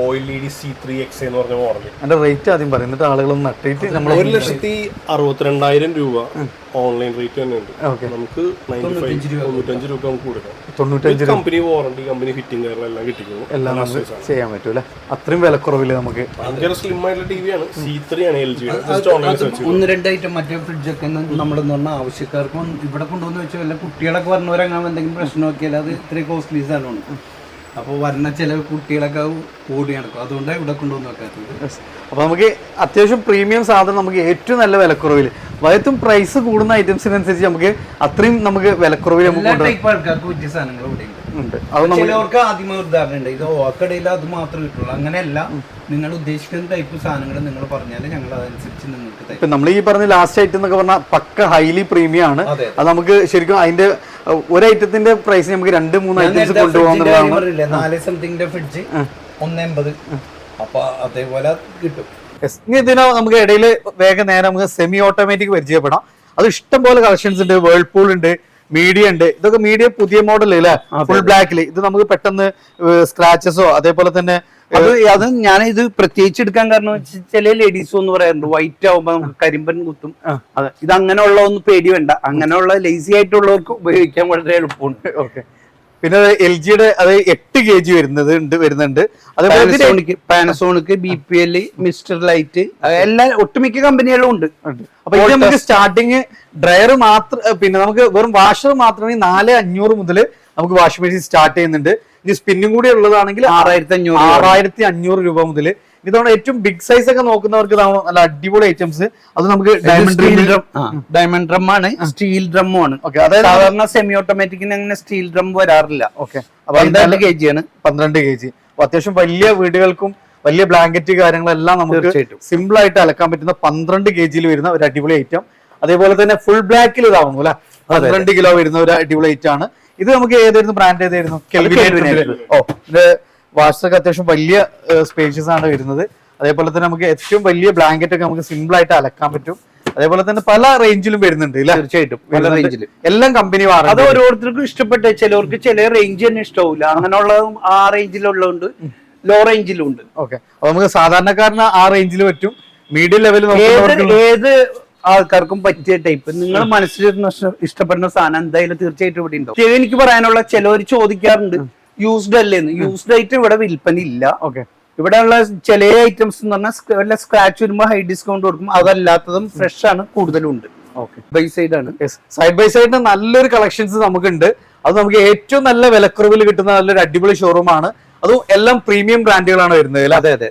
OLED C3X എന്ന് പറഞ്ഞ മോഡൽ. അതിന്റെ റേറ്റ് ആദ്യം പറയും, എന്നിട്ട് ആളുകളൊന്ന് നട്ടിട്ട് നമ്മൾ 1,62,000 രൂപ ഓൺലൈൻ റേറ്റ് തന്നെ ഉണ്ട്. നമുക്ക് 95 രൂപ നമുക്ക് കൊടുക്കാം. 95 കമ്പനി വാറണ്ടി, കമ്പനി ഫിറ്റിംഗ് എല്ലാം കിട്ടിക്കുന്നു, എല്ലാം നമുക്ക് ചെയ്യാൻ പറ്റും അല്ലെ? അത്രയും വിലക്കുറവില് നമുക്ക്. ഭയങ്കര സ്ലിം ആയിട്ടുള്ള ടിവിയാണ്. C3 ആണ് LGയുടെ. ജസ്റ്റ് ഓൺലൈൻ സെർച്ച് 1-2 ഐറ്റം മറ്റേ ഫ്രിഡ്ജൊക്കെ നമ്മളെന്ന് പറഞ്ഞാൽ ആവശ്യക്കാർക്കും ഇവിടെ കൊണ്ടുവന്ന് വെച്ചാൽ വല്ല കുട്ടികളൊക്കെ പറഞ്ഞവരങ്ങനെ എന്തെങ്കിലും പ്രശ്നം നോക്കിയാൽ അത് ഇത്രയും കോസ്റ്റ്ലി സാധനമാണ്. അപ്പോൾ വരുന്ന ചില കുട്ടികളൊക്കെ ഓടി നടക്കും, അതുകൊണ്ടാണ് ഇവിടെ കൊണ്ടുവന്ന് വെക്കാത്തത്. അപ്പോൾ നമുക്ക് അത്യാവശ്യം പ്രീമിയം സാധനം നമുക്ക് ഏറ്റവും നല്ല വിലക്കുറവിൽ, വയത്തും പ്രൈസ് കൂടുന്ന ഐറ്റംസിനനുസരിച്ച് നമുക്ക് അത്രയും നമുക്ക് വിലക്കുറവിൽ ടൈപ്പ് ആൾക്കാർക്ക് പറ്റിയ സാധനങ്ങൾ ഇവിടെ ഉണ്ട്. ചിലവർക്ക് ആദ്യമേ ഉദാഹരണം ഉണ്ട്, ഇത് ഓക്കടയിൽ അത് മാത്രമേ കിട്ടുള്ളൂ. അങ്ങനെയല്ല, നിങ്ങൾ ഉദ്ദേശിക്കുന്ന ടൈപ്പ് സാധനങ്ങൾ നിങ്ങൾ പറഞ്ഞാൽ ഞങ്ങൾ അതനുസരിച്ച് നിങ്ങൾക്ക്. ഇപ്പൊ നമ്മൾ ഈ പറഞ്ഞ ലാസ്റ്റ് ഐറ്റം എന്നൊക്കെ പറഞ്ഞാൽ പക്ക ഹൈലി പ്രീമിയം ആണ്. അത് നമുക്ക് ശരിക്കും അതിന്റെ ഒരു ഐറ്റത്തിന്റെ പ്രൈസ് നമുക്ക് 2-3 ഐറ്റംസ് കൊണ്ടുപോകാന്നുള്ളതാണ്. 4 സംതിങ്ങിന്റെ ഫ്രിഡ്ജ് 180, അപ്പൊ അതേപോലെ കിട്ടും. ഇനി ഇതിനോ നമുക്ക് ഇടയിൽ വേഗം നേരെ നമുക്ക് സെമി ഓട്ടോമാറ്റിക് പരിചയപ്പെടാം. അത് ഇഷ്ടം പോലെ കളക്ഷൻസ് ഉണ്ട്. വേൾപൂൾ ഉണ്ട്, മീഡിയ ഉണ്ട്. ഇതൊക്കെ മീഡിയ പുതിയ മോഡൽ അല്ലേ, ഫുൾ ബ്ലാക്കില്. ഇത് നമുക്ക് പെട്ടെന്ന് സ്ക്രാച്ചസോ അതേപോലെ തന്നെ അത് ഞാൻ ഇത് പ്രത്യേകിച്ച് എടുക്കാൻ കാരണം ചില ലേഡീസ് എന്ന് പറയാറുണ്ട് വൈറ്റ് ആവുമ്പോ നമുക്ക് കരിമ്പൻ കുത്തും. അതെ, ഇത് അങ്ങനെയുള്ള ഒന്നും പേടി വേണ്ട. അങ്ങനെയുള്ള ലേസി ആയിട്ടുള്ളവർക്ക് ഉപയോഗിക്കാൻ വളരെ എളുപ്പമുണ്ട്. ഓക്കെ. പിന്നെ LGയുടെ അത് 8 kg വരുന്നുണ്ട്. അതേപോലെ പാനസോണിക്, BPL, മിസ്റ്റർ ലൈറ്റ്, എല്ലാ ഒട്ടുമിക്ക കമ്പനികളും ഉണ്ട്. അപ്പൊ ഇത് നമുക്ക് സ്റ്റാർട്ടിങ് ഡ്രയർ മാത്രം, പിന്നെ നമുക്ക് വെറും വാഷർ മാത്രമേ 4,500 മുതൽ നമുക്ക് വാഷിംഗ് മെഷീൻ സ്റ്റാർട്ട് ചെയ്യുന്നുണ്ട്. ഇനി സ്പിന്നും കൂടി ഉള്ളതാണെങ്കിൽ 6500 രൂപ മുതൽ. ഇതാണ് ഏറ്റവും ബിഗ് സൈസ് ഒക്കെ നോക്കുന്നവർക്ക് നല്ല അടിപൊളി ഐറ്റംസ്. അത് നമുക്ക് ഡയമണ്ട് ഡ്രം ആണ്, സ്റ്റീൽ ഡ്രമ്മും ആണ്. അതായത് സാധാരണ സെമി ഓട്ടോമാറ്റിക്കിന് അങ്ങനെ സ്റ്റീൽ ഡ്രം വരാറില്ല. ഓക്കെ, 12 kg ആണ്. 12 kg. അത്യാവശ്യം വലിയ വീടുകൾക്കും വലിയ ബ്ലാങ്കറ്റ് കാര്യങ്ങളെല്ലാം നമുക്ക് സിമ്പിൾ ആയിട്ട് അലക്കാൻ പറ്റുന്ന 12 kg വരുന്ന ഒരു അടിപൊളി ഐറ്റം. അതേപോലെ തന്നെ ഫുൾ ബ്ലാക്കിൽ ഇതാവുന്നു അല്ലെ, 12 കിലോ വരുന്ന ഒരു അടിപൊളി ഐറ്റം ആണ് ഇത്. നമുക്ക് ഏതായിരുന്നു ബ്രാൻഡ്, ഏതായിരുന്നു? ഓ, ഇത് വാഷൊക്കെ അത്യാവശ്യം വലിയ സ്പേഷ്യസ് ആണ് വരുന്നത്. അതേപോലെ തന്നെ നമുക്ക് ഏറ്റവും വലിയ ബ്ലാങ്കറ്റ് ഒക്കെ നമുക്ക് സിമ്പിൾ ആയിട്ട് അലക്കാൻ പറ്റും. അതേപോലെ തന്നെ പല റേഞ്ചിലും വരുന്നുണ്ട്. തീർച്ചയായിട്ടും പല റേഞ്ചിലും എല്ലാം കമ്പനി അത് ഓരോരുത്തർക്കും ഇഷ്ടപ്പെട്ട, ചിലവർക്ക് ചില റേഞ്ച് തന്നെ ഇഷ്ടമാവില്ല. അങ്ങനെയുള്ള ആ റേഞ്ചിലുള്ളതുണ്ട്, ലോ റേഞ്ചിലും ഉണ്ട്. ഓക്കെ, അപ്പൊ നമുക്ക് സാധാരണക്കാരന് ആ റേഞ്ചിൽ പറ്റും. മീഡിയം ലെവലിൽ ഏത് ആൾക്കാർക്കും പറ്റിയ ടൈപ്പ് നിങ്ങൾ മനസ്സിൽ ഇഷ്ടപ്പെടുന്ന സാധനം എന്തായാലും തീർച്ചയായിട്ടും ഇവിടെ ഉണ്ടാവും. എനിക്ക് പറയാനുള്ള, ചിലവർ ചോദിക്കാറുണ്ട് യൂസ്ഡ് അല്ലേന്ന്. യൂസ്ഡ് ആയിട്ട് ഇവിടെ വിൽപ്പന ഇല്ല. ഓക്കെ, ഇവിടെ ഉള്ള ചില ഐറ്റംസ് എന്ന് പറഞ്ഞാൽ സ്ക്രാച്ച് വരുമ്പോൾ ഹൈ ഡിസ്കൗണ്ട് കൊടുക്കും. അതല്ലാത്തതും ഫ്രഷ് ആണ്, കൂടുതലും ഉണ്ട്. ഓക്കെ, ബൈ സൈഡ് ആണ്. സൈഡ് ബൈ സൈഡിന് നല്ലൊരു കളക്ഷൻസ് നമുക്കുണ്ട്. അത് നമുക്ക് ഏറ്റവും നല്ല വിലക്കുറവിൽ കിട്ടുന്ന നല്ലൊരു അടിപൊളി ഷോറൂം ആണ്. അതും എല്ലാം പ്രീമിയം ബ്രാൻഡുകളാണ് വരുന്നത്. അതെ അതെ.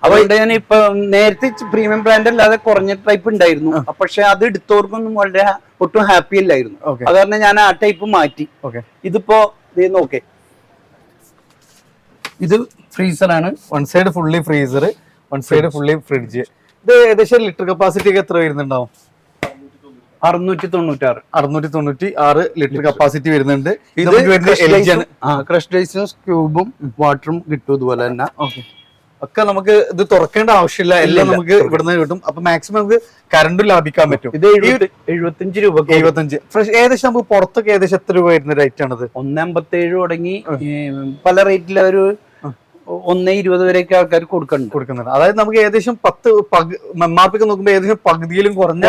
അതുകൊണ്ട് ഞാൻ ഇപ്പൊ നേരത്തെ പ്രീമിയം ബ്രാൻഡ് അല്ലാതെ കുറഞ്ഞ ടൈപ്പ് ഉണ്ടായിരുന്നു, പക്ഷെ അത് എടുത്തവർക്കൊന്നും വളരെ ഒട്ടും ഹാപ്പി അല്ലായിരുന്നു. അത് കാരണം ഞാൻ ആ ടൈപ്പ് മാറ്റി. ഇതിപ്പോ നോക്കേ, ഇത് ഫ്രീസർ ആണ്. One side fully freezer, one side fully fridge. ഇത് ഏകദേശം ലിറ്റർ കപ്പാസിറ്റി ഒക്കെ എത്ര വരുന്നുണ്ടാവും? 696 ലിറ്റർ കപ്പാസിറ്റി വരുന്നുണ്ട്. ക്രഷ്ഡ് ഐസും ക്യൂബും വാട്ടറും കിട്ടും. ഇതുപോലെ തന്നെ ഒക്കെ നമുക്ക് ഇത് തുറക്കേണ്ട ആവശ്യമില്ല, എല്ലാം നമുക്ക് ഇവിടുന്ന് കിട്ടും. അപ്പൊ മാക്സിമം നമുക്ക് കറണ്ടും ലാഭിക്കാൻ പറ്റും. ഇത് 75 രൂപ. 75 ഏകദേശം നമുക്ക് പുറത്തൊക്കെ ഏകദേശം എത്ര രൂപ വരുന്ന റേറ്റ് ആണത്? 157 തുടങ്ങി പല റേറ്റിൽ ഒരു 120 വരെയൊക്കെ ആൾക്കാർ കൊടുക്കുന്നുണ്ട്. അതായത് നമുക്ക് ഏകദേശം 10 MRP നോക്കുമ്പോൾ ഏകദേശം പകുതിയിലും കുറഞ്ഞ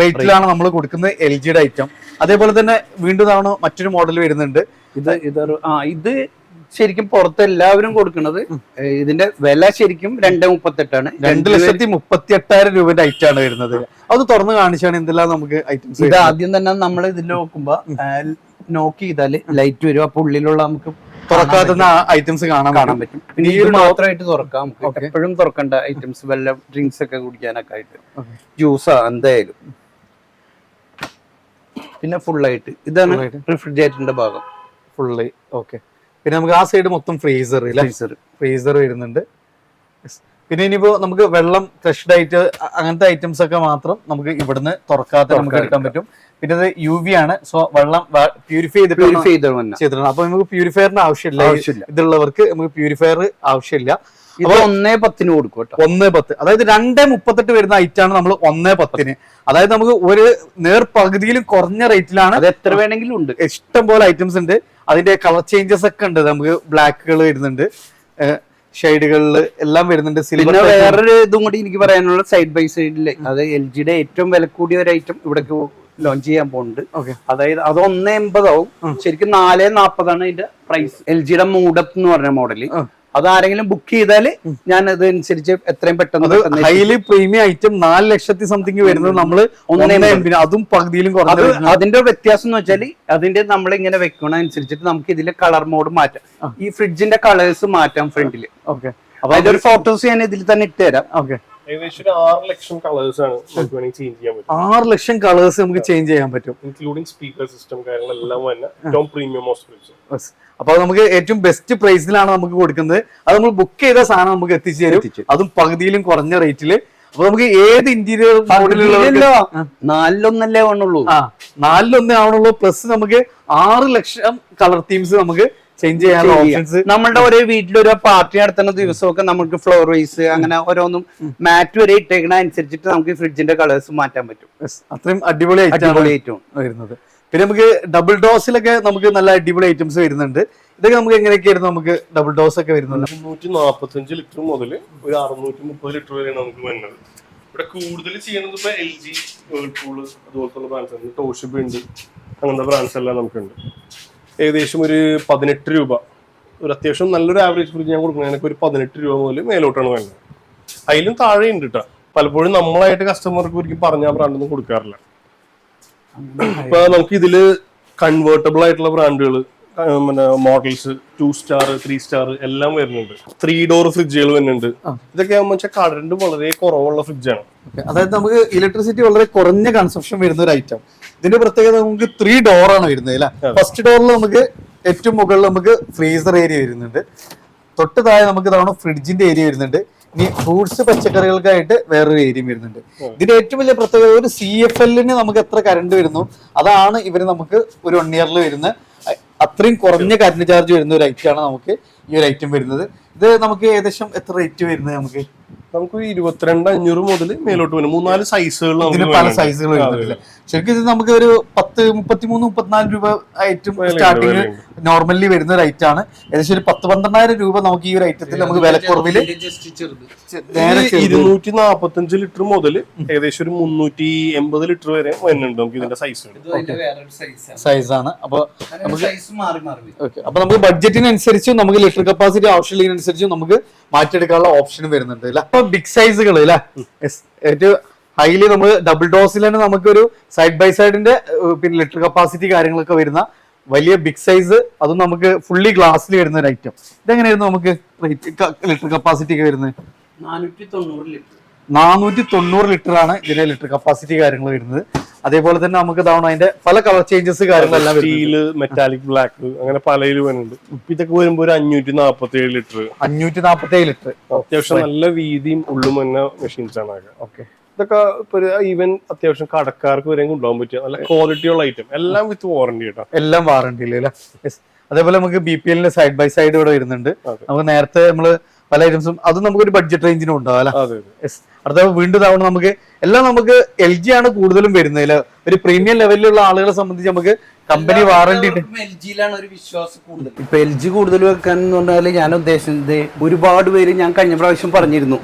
റേറ്റിലാണ് നമ്മൾ കൊടുക്കുന്നത് LGയുടെ ഐറ്റം. അതേപോലെ തന്നെ വീണ്ടും തവണ മറ്റൊരു മോഡൽ വരുന്നുണ്ട്. ഇത് ശരിക്കും പുറത്ത് എല്ലാവരും കൊടുക്കുന്നത്. ഇതിന്റെ വില ശരിക്കും 238 ആണ്. 2,38,000 രൂപയുടെ ഐറ്റം ആണ് വരുന്നത്. അത് തുറന്ന് കാണിച്ചാണ് എന്തെല്ലാം നമുക്ക് ഐറ്റംസ്. ഇത് ആദ്യം തന്നെ നമ്മൾ ഇതിൽ നോക്കുമ്പോ നോക്ക് ചെയ്താല് ലൈറ്റ് വരും. അപ്പൊ ഉള്ളിലുള്ള നമുക്ക് തുറക്കാത്ത ഐറ്റംസ് കാണാൻ പറ്റും. പിന്നെ ഇത് മാത്രമായിട്ട് തുറക്കാം. എപ്പോഴും തുറക്കേണ്ട ഐറ്റംസ്, വല്ല ഡ്രിങ്ക്സ് ഒക്കെ കുടിക്കാനൊക്കെ ആയിട്ട്, ജ്യൂസാ എന്തായാലും. പിന്നെ ഫുള്ളായിട്ട് ഇതാണ് റെഫ്രിജറേറ്ററിന്റെ ഭാഗം ഫുള്ളി. ഓക്കെ, പിന്നെ നമുക്ക് ആ സൈഡ് മൊത്തം ഫ്രീസർ വരുന്നുണ്ട്. പിന്നെ ഇനിയിപ്പോ നമുക്ക് വെള്ളം ക്രഷ്ഡ് ആയിട്ട് അങ്ങനത്തെ ഐറ്റംസ് ഒക്കെ മാത്രം നമുക്ക് ഇവിടുന്ന് തുറക്കാതെ നമുക്ക് എടുക്കാൻ പറ്റും. പിന്നെ ഇത് UV ആണ്, സോ വെള്ളം പ്യൂരിഫൈ ചെയ്തിട്ടുണ്ട്. അപ്പൊ നമുക്ക് പ്യൂരിഫയറിന്റെ ആവശ്യമില്ല. ഇതുള്ളവർക്ക് നമുക്ക് പ്യൂരിഫയർ ആവശ്യമില്ല. 1.10 കൊടുക്കും. 1.10, അതായത് 2.38 വരുന്ന ഐറ്റാണ് നമ്മൾ 1.10. അതായത് നമുക്ക് ഒരു പകുതിയിലും കുറഞ്ഞ റേറ്റിലാണ്. അത് എത്ര വേണമെങ്കിലും ഉണ്ട്, ഇഷ്ടം പോലെ ഐറ്റംസ് ഉണ്ട്. അതിന്റെ കളർ ചേഞ്ചസ് ഒക്കെ ഉണ്ട്. നമുക്ക് ബ്ലാക്കുകൾ വരുന്നുണ്ട്, ഷെയ്ഡുകളിൽ എല്ലാം വരുന്നുണ്ട്. പിന്നെ വേറൊരു ഇതും കൂടി എനിക്ക് പറയാനുള്ള, സൈഡ് ബൈ സൈഡില് അത് LGയുടെ ഏറ്റവും വില കൂടിയ ഒരു ഐറ്റം ഇവിടെ ലോഞ്ച് ചെയ്യാൻ പോകുന്നുണ്ട്. അതായത് അത് 1.80 ആവും. ശരിക്കും 4.40 ഇതിന്റെ പ്രൈസ്. LGയുടെ മൂഡപ്പ് എന്ന് പറഞ്ഞ മോഡല്. അത് ആരെങ്കിലും ബുക്ക് ചെയ്താല് ഞാൻ അതനുസരിച്ച് എത്രയും പെട്ടെന്ന് ഹൈലി പ്രീമിയം ഐറ്റം 4 ലക്ഷത്തി സംതിങ് വരുന്നത് നമ്മള് 1.80, അതും പകുതിയിലും കുറഞ്ഞ. അതിന്റെ വ്യത്യാസം എന്ന് വെച്ചാൽ അതിന്റെ നമ്മൾ ഇങ്ങനെ വെക്കണ അനുസരിച്ചിട്ട് നമുക്ക് ഇതിലെ കളർ മോഡ് മാറ്റാം. ഈ ഫ്രിഡ്ജിന്റെ കളേഴ്സ് മാറ്റാം ഫ്രണ്ടില്. ഓക്കെ, അപ്പൊ അതിന്റെ ഫോട്ടോസ് ഞാൻ ഇതിൽ തന്നെ ഇട്ട് തരാം. ഓക്കെ, ഏകദേശം 6 ലക്ഷം കളേഴ്സ് ആണ് നമുക്ക് വേണമെങ്കിൽ ചേഞ്ച് ചെയ്യാൻ പറ്റും. 6 ലക്ഷം കളേഴ്സ് നമുക്ക് ചേഞ്ച് ചെയ്യാൻ പറ്റും, ഇൻക്ലൂഡിംഗ് സ്പീക്കർ സിസ്റ്റം കാര്യങ്ങളെല്ലാം തന്നെ ഏറ്റവും പ്രീമിയം മോസ്റ്റ് ഫ്രിഡ്ജ്. അപ്പൊ നമുക്ക് ഏറ്റവും ബെസ്റ്റ് പ്രൈസിലാണ് നമുക്ക് കൊടുക്കുന്നത്. അത് നമ്മൾ ബുക്ക് ചെയ്ത സാധനം നമുക്ക് എത്തിച്ചു തരും, അതും പകുതിയിലും കുറഞ്ഞ റേറ്റില്. അപ്പൊ നമുക്ക് ഏത് ഇന്റീരിയർ മോഡലുള്ള 4.1 ആവുന്നുള്ളൂ. 4.1 ആവണുള്ളൂ. പ്ലസ് നമുക്ക് 6 ലക്ഷം കളർ തീംസ് നമുക്ക് ചേഞ്ച് ചെയ്യാനുള്ള ഓപ്ഷൻസ്. നമ്മളുടെ ഒരേ വീട്ടിലൊരു പാർട്ടി നടത്തുന്ന ദിവസമൊക്കെ നമുക്ക് ഫ്ലോർ വൈസ് അങ്ങനെ ഓരോന്നും മാറ്റ് വരെ ഇട്ടേക്കണ അനുസരിച്ചിട്ട് നമുക്ക് ഫ്രിഡ്ജിന്റെ കളേഴ്സ് മാറ്റാൻ പറ്റും. അത്രയും അടിപൊളി ഐറ്റം വരുന്നത്. പിന്നെ നമുക്ക് ഡബിൾ ഡോസിലൊക്കെ നമുക്ക് നല്ല അടിപൊളി ഐറ്റംസ് വരുന്നുണ്ട്. ഇതൊക്കെ നമുക്ക് എങ്ങനെയൊക്കെയായിരുന്നു നമുക്ക് ഡബിൾ ഡോസ് ഒക്കെ വരുന്നത്? 145 ലിറ്റർ മുതൽ ഒരു 630 ലിറ്റർ വരെയാണ് നമുക്ക് വരുന്നത്. ഇവിടെ കൂടുതൽ ചെയ്യുന്നത് ഇപ്പൊ LG, വേൾപൂൾ അതുപോലത്തെ ബ്രാൻഡ്സ് ഉണ്ട്, ടോഷിബ ഉണ്ട്, അങ്ങനത്തെ ബ്രാൻഡ്സ് എല്ലാം നമുക്കുണ്ട്. ഏകദേശം ഒരു 18 രൂപ, ഒരു അത്യാവശ്യം നല്ലൊരു ആവറേജ് ഫ്രിഡ്ജ് ഞാൻ കൊടുക്കുന്നതിനൊക്കെ ഒരു 18 രൂപ മുതൽ മേലോട്ടാണ് വരുന്നത്. അതിലും താഴെ ഉണ്ട് കേട്ടോ. പലപ്പോഴും നമ്മളായിട്ട് കസ്റ്റമർക്ക് ഒരിക്കലും പറഞ്ഞ ബ്രാൻഡൊന്നും കൊടുക്കാറില്ല. ഇപ്പൊ നമുക്ക് ഇതില് കൺവേർട്ടബിൾ ആയിട്ടുള്ള ബ്രാൻഡുകൾ മോഡൽസ് 2 സ്റ്റാർ 3 സ്റ്റാർ എല്ലാം വരുന്നുണ്ട്. 3 ഡോർ ഫ്രിഡ്ജുകൾ വരുന്നുണ്ട്. ഇതൊക്കെ ആകുമ്പോൾ കറണ്ട് വളരെ കുറവുള്ള ഫ്രിഡ്ജാണ്. അതായത് നമുക്ക് ഇലക്ട്രിസിറ്റി വളരെ കുറഞ്ഞ കൺസംഷൻ വരുന്ന ഒരു ഐറ്റം. ഇതിന്റെ പ്രത്യേകത നമുക്ക് 3 ഡോറാണ് വരുന്നത് അല്ലെ. ഫസ്റ്റ് ഡോറിൽ നമുക്ക് ഏറ്റവും മുകളിൽ നമുക്ക് ഫ്രീസർ ഏരിയ വരുന്നുണ്ട്. തൊട്ട് താഴെ നമുക്ക് തവണ ഫ്രിഡ്ജിന്റെ ഏരിയ വരുന്നുണ്ട്. ഇനി ഫ്രൂട്ട്സ് പച്ചക്കറികൾക്കായിട്ട് വേറൊരു ഏരിയ വരുന്നുണ്ട്. ഇതിന്റെ ഏറ്റവും വലിയ പ്രത്യേകത ഒരു CFL-ന് നമുക്ക് എത്ര കറണ്ട് വരുന്നു അതാണ് ഇവര് നമുക്ക് ഒരു 1 ഇയറിൽ വരുന്ന അത്രയും കുറഞ്ഞ കറണ്ട് ചാർജ് വരുന്ന ഒരു ഐറ്റമാണ് നമുക്ക് ഈ ഒരു ഐറ്റം വരുന്നത്. ഇത് നമുക്ക് ഏകദേശം എത്ര റേറ്റ് വരുന്നത്? നമുക്ക് 22,500 മുതൽ മേലോട്ട് വരും. 3-4 സൈസുകൾ പല സൈസുകൾ വരുന്നുണ്ട്. ശരിക്കും ഇത് നമുക്ക് ഒരു 33-34 രൂപ ഐറ്റം സ്റ്റാർട്ടിങ് നോർമലി വരുന്ന ഒരു ഐറ്റം ആണ്. ഏകദേശം ഒരു 10-12,000 രൂപ നമുക്ക് ഈ ഒരു ഐറ്റത്തിൽ നമുക്ക് വിലക്കുറവില് 245 ലിറ്റർ മുതൽ ഏകദേശം ഒരു 380 ലിറ്റർ വരെ വരുന്നുണ്ട് നമുക്ക് ഇതിന്റെ സൈസുകൾ. സൈസാണ്. അപ്പൊ നമുക്ക് ബഡ്ജറ്റിനനുസരിച്ചും നമുക്ക് ലിറ്റർ കപ്പാസിറ്റി ആവശ്യമുള്ളതിനനുസരിച്ചും നമുക്ക് മാറ്റിയെടുക്കാനുള്ള ഓപ്ഷൻ വരുന്നുണ്ട് അല്ലെ. അപ്പൊ ബിഗ് സൈസുകൾ അല്ലെ, ഏറ്റവും ഹൈലി നമ്മൾ ഡബിൾ ഡോസിൽ തന്നെ നമുക്കൊരു സൈഡ് ബൈ സൈഡിന്റെ പിന്നെ ലിറ്റർ കപ്പാസിറ്റി കാര്യങ്ങളൊക്കെ വരുന്ന വലിയ ബിഗ് സൈസ്, അതും നമുക്ക് ഫുള്ളി ഗ്ലാസ്സിൽ വരുന്ന ഒരു ഐറ്റം. ഇതെങ്ങനെയായിരുന്നു നമുക്ക് ലിറ്റർ കപ്പാസിറ്റി ഒക്കെ വരുന്നത്? 490 ലിറ്റർ ആണ് ഇതിന്റെ ലിറ്റർ കപ്പാസിറ്റി കാര്യങ്ങൾ വരുന്നത്. അതേപോലെ തന്നെ നമുക്ക് തവണ അതിന്റെ പല കളർ ചേഞ്ചസ് കാര്യങ്ങളെല്ലാം സ്റ്റീല്, മെറ്റാലിക് ബ്ലാക്ക് അങ്ങനെ പലതിൽ വരുന്നുണ്ട്. ഇതൊക്കെ വരുമ്പോ ഒരു 547 ലിറ്റർ. 547 ലിറ്റർ അത്യാവശ്യം നല്ല വീതിയും ഉള്ളും തന്നെ മെഷീൻസ് ആണ്. ഓക്കെ, ഇതൊക്കെ ഇപ്പൊ ഈവൻ അത്യാവശ്യം കടക്കാർക്ക് വരെയും കൊണ്ടുപോകാൻ പറ്റിയ നല്ല ക്വാളിറ്റി ഉള്ള ഐറ്റം, എല്ലാം വിത്ത് വാറന്റി കേട്ടോ. എല്ലാം വാറന്റി ഇല്ല. അതേപോലെ നമുക്ക് BPL സൈഡ് ബൈ സൈഡ് ഇവിടെ വരുന്നുണ്ട്. നമുക്ക് നേരത്തെ നമ്മള് പല ഐറ്റംസും അതും നമുക്കൊരു ബഡ്ജറ്റ് റേഞ്ചിനും ഉണ്ടാവും അല്ലെ. അടുത്ത വീണ്ടും തവണ നമുക്ക് എല്ലാം നമുക്ക് LG ആണ് കൂടുതലും വരുന്നത്. ഒരു പ്രീമിയം ലെവലിലുള്ള ആളുകളെ സംബന്ധിച്ച് നമുക്ക് കമ്പനി വാറന്റി ഇപ്പൊ LG കൂടുതൽ വെക്കാൻ എന്ന് പറഞ്ഞാല് ഞാൻ ഉദ്ദേശിച്ചത് ഒരുപാട് പേര് ഞാൻ കഴിഞ്ഞ പ്രാവശ്യം പറഞ്ഞിരുന്നു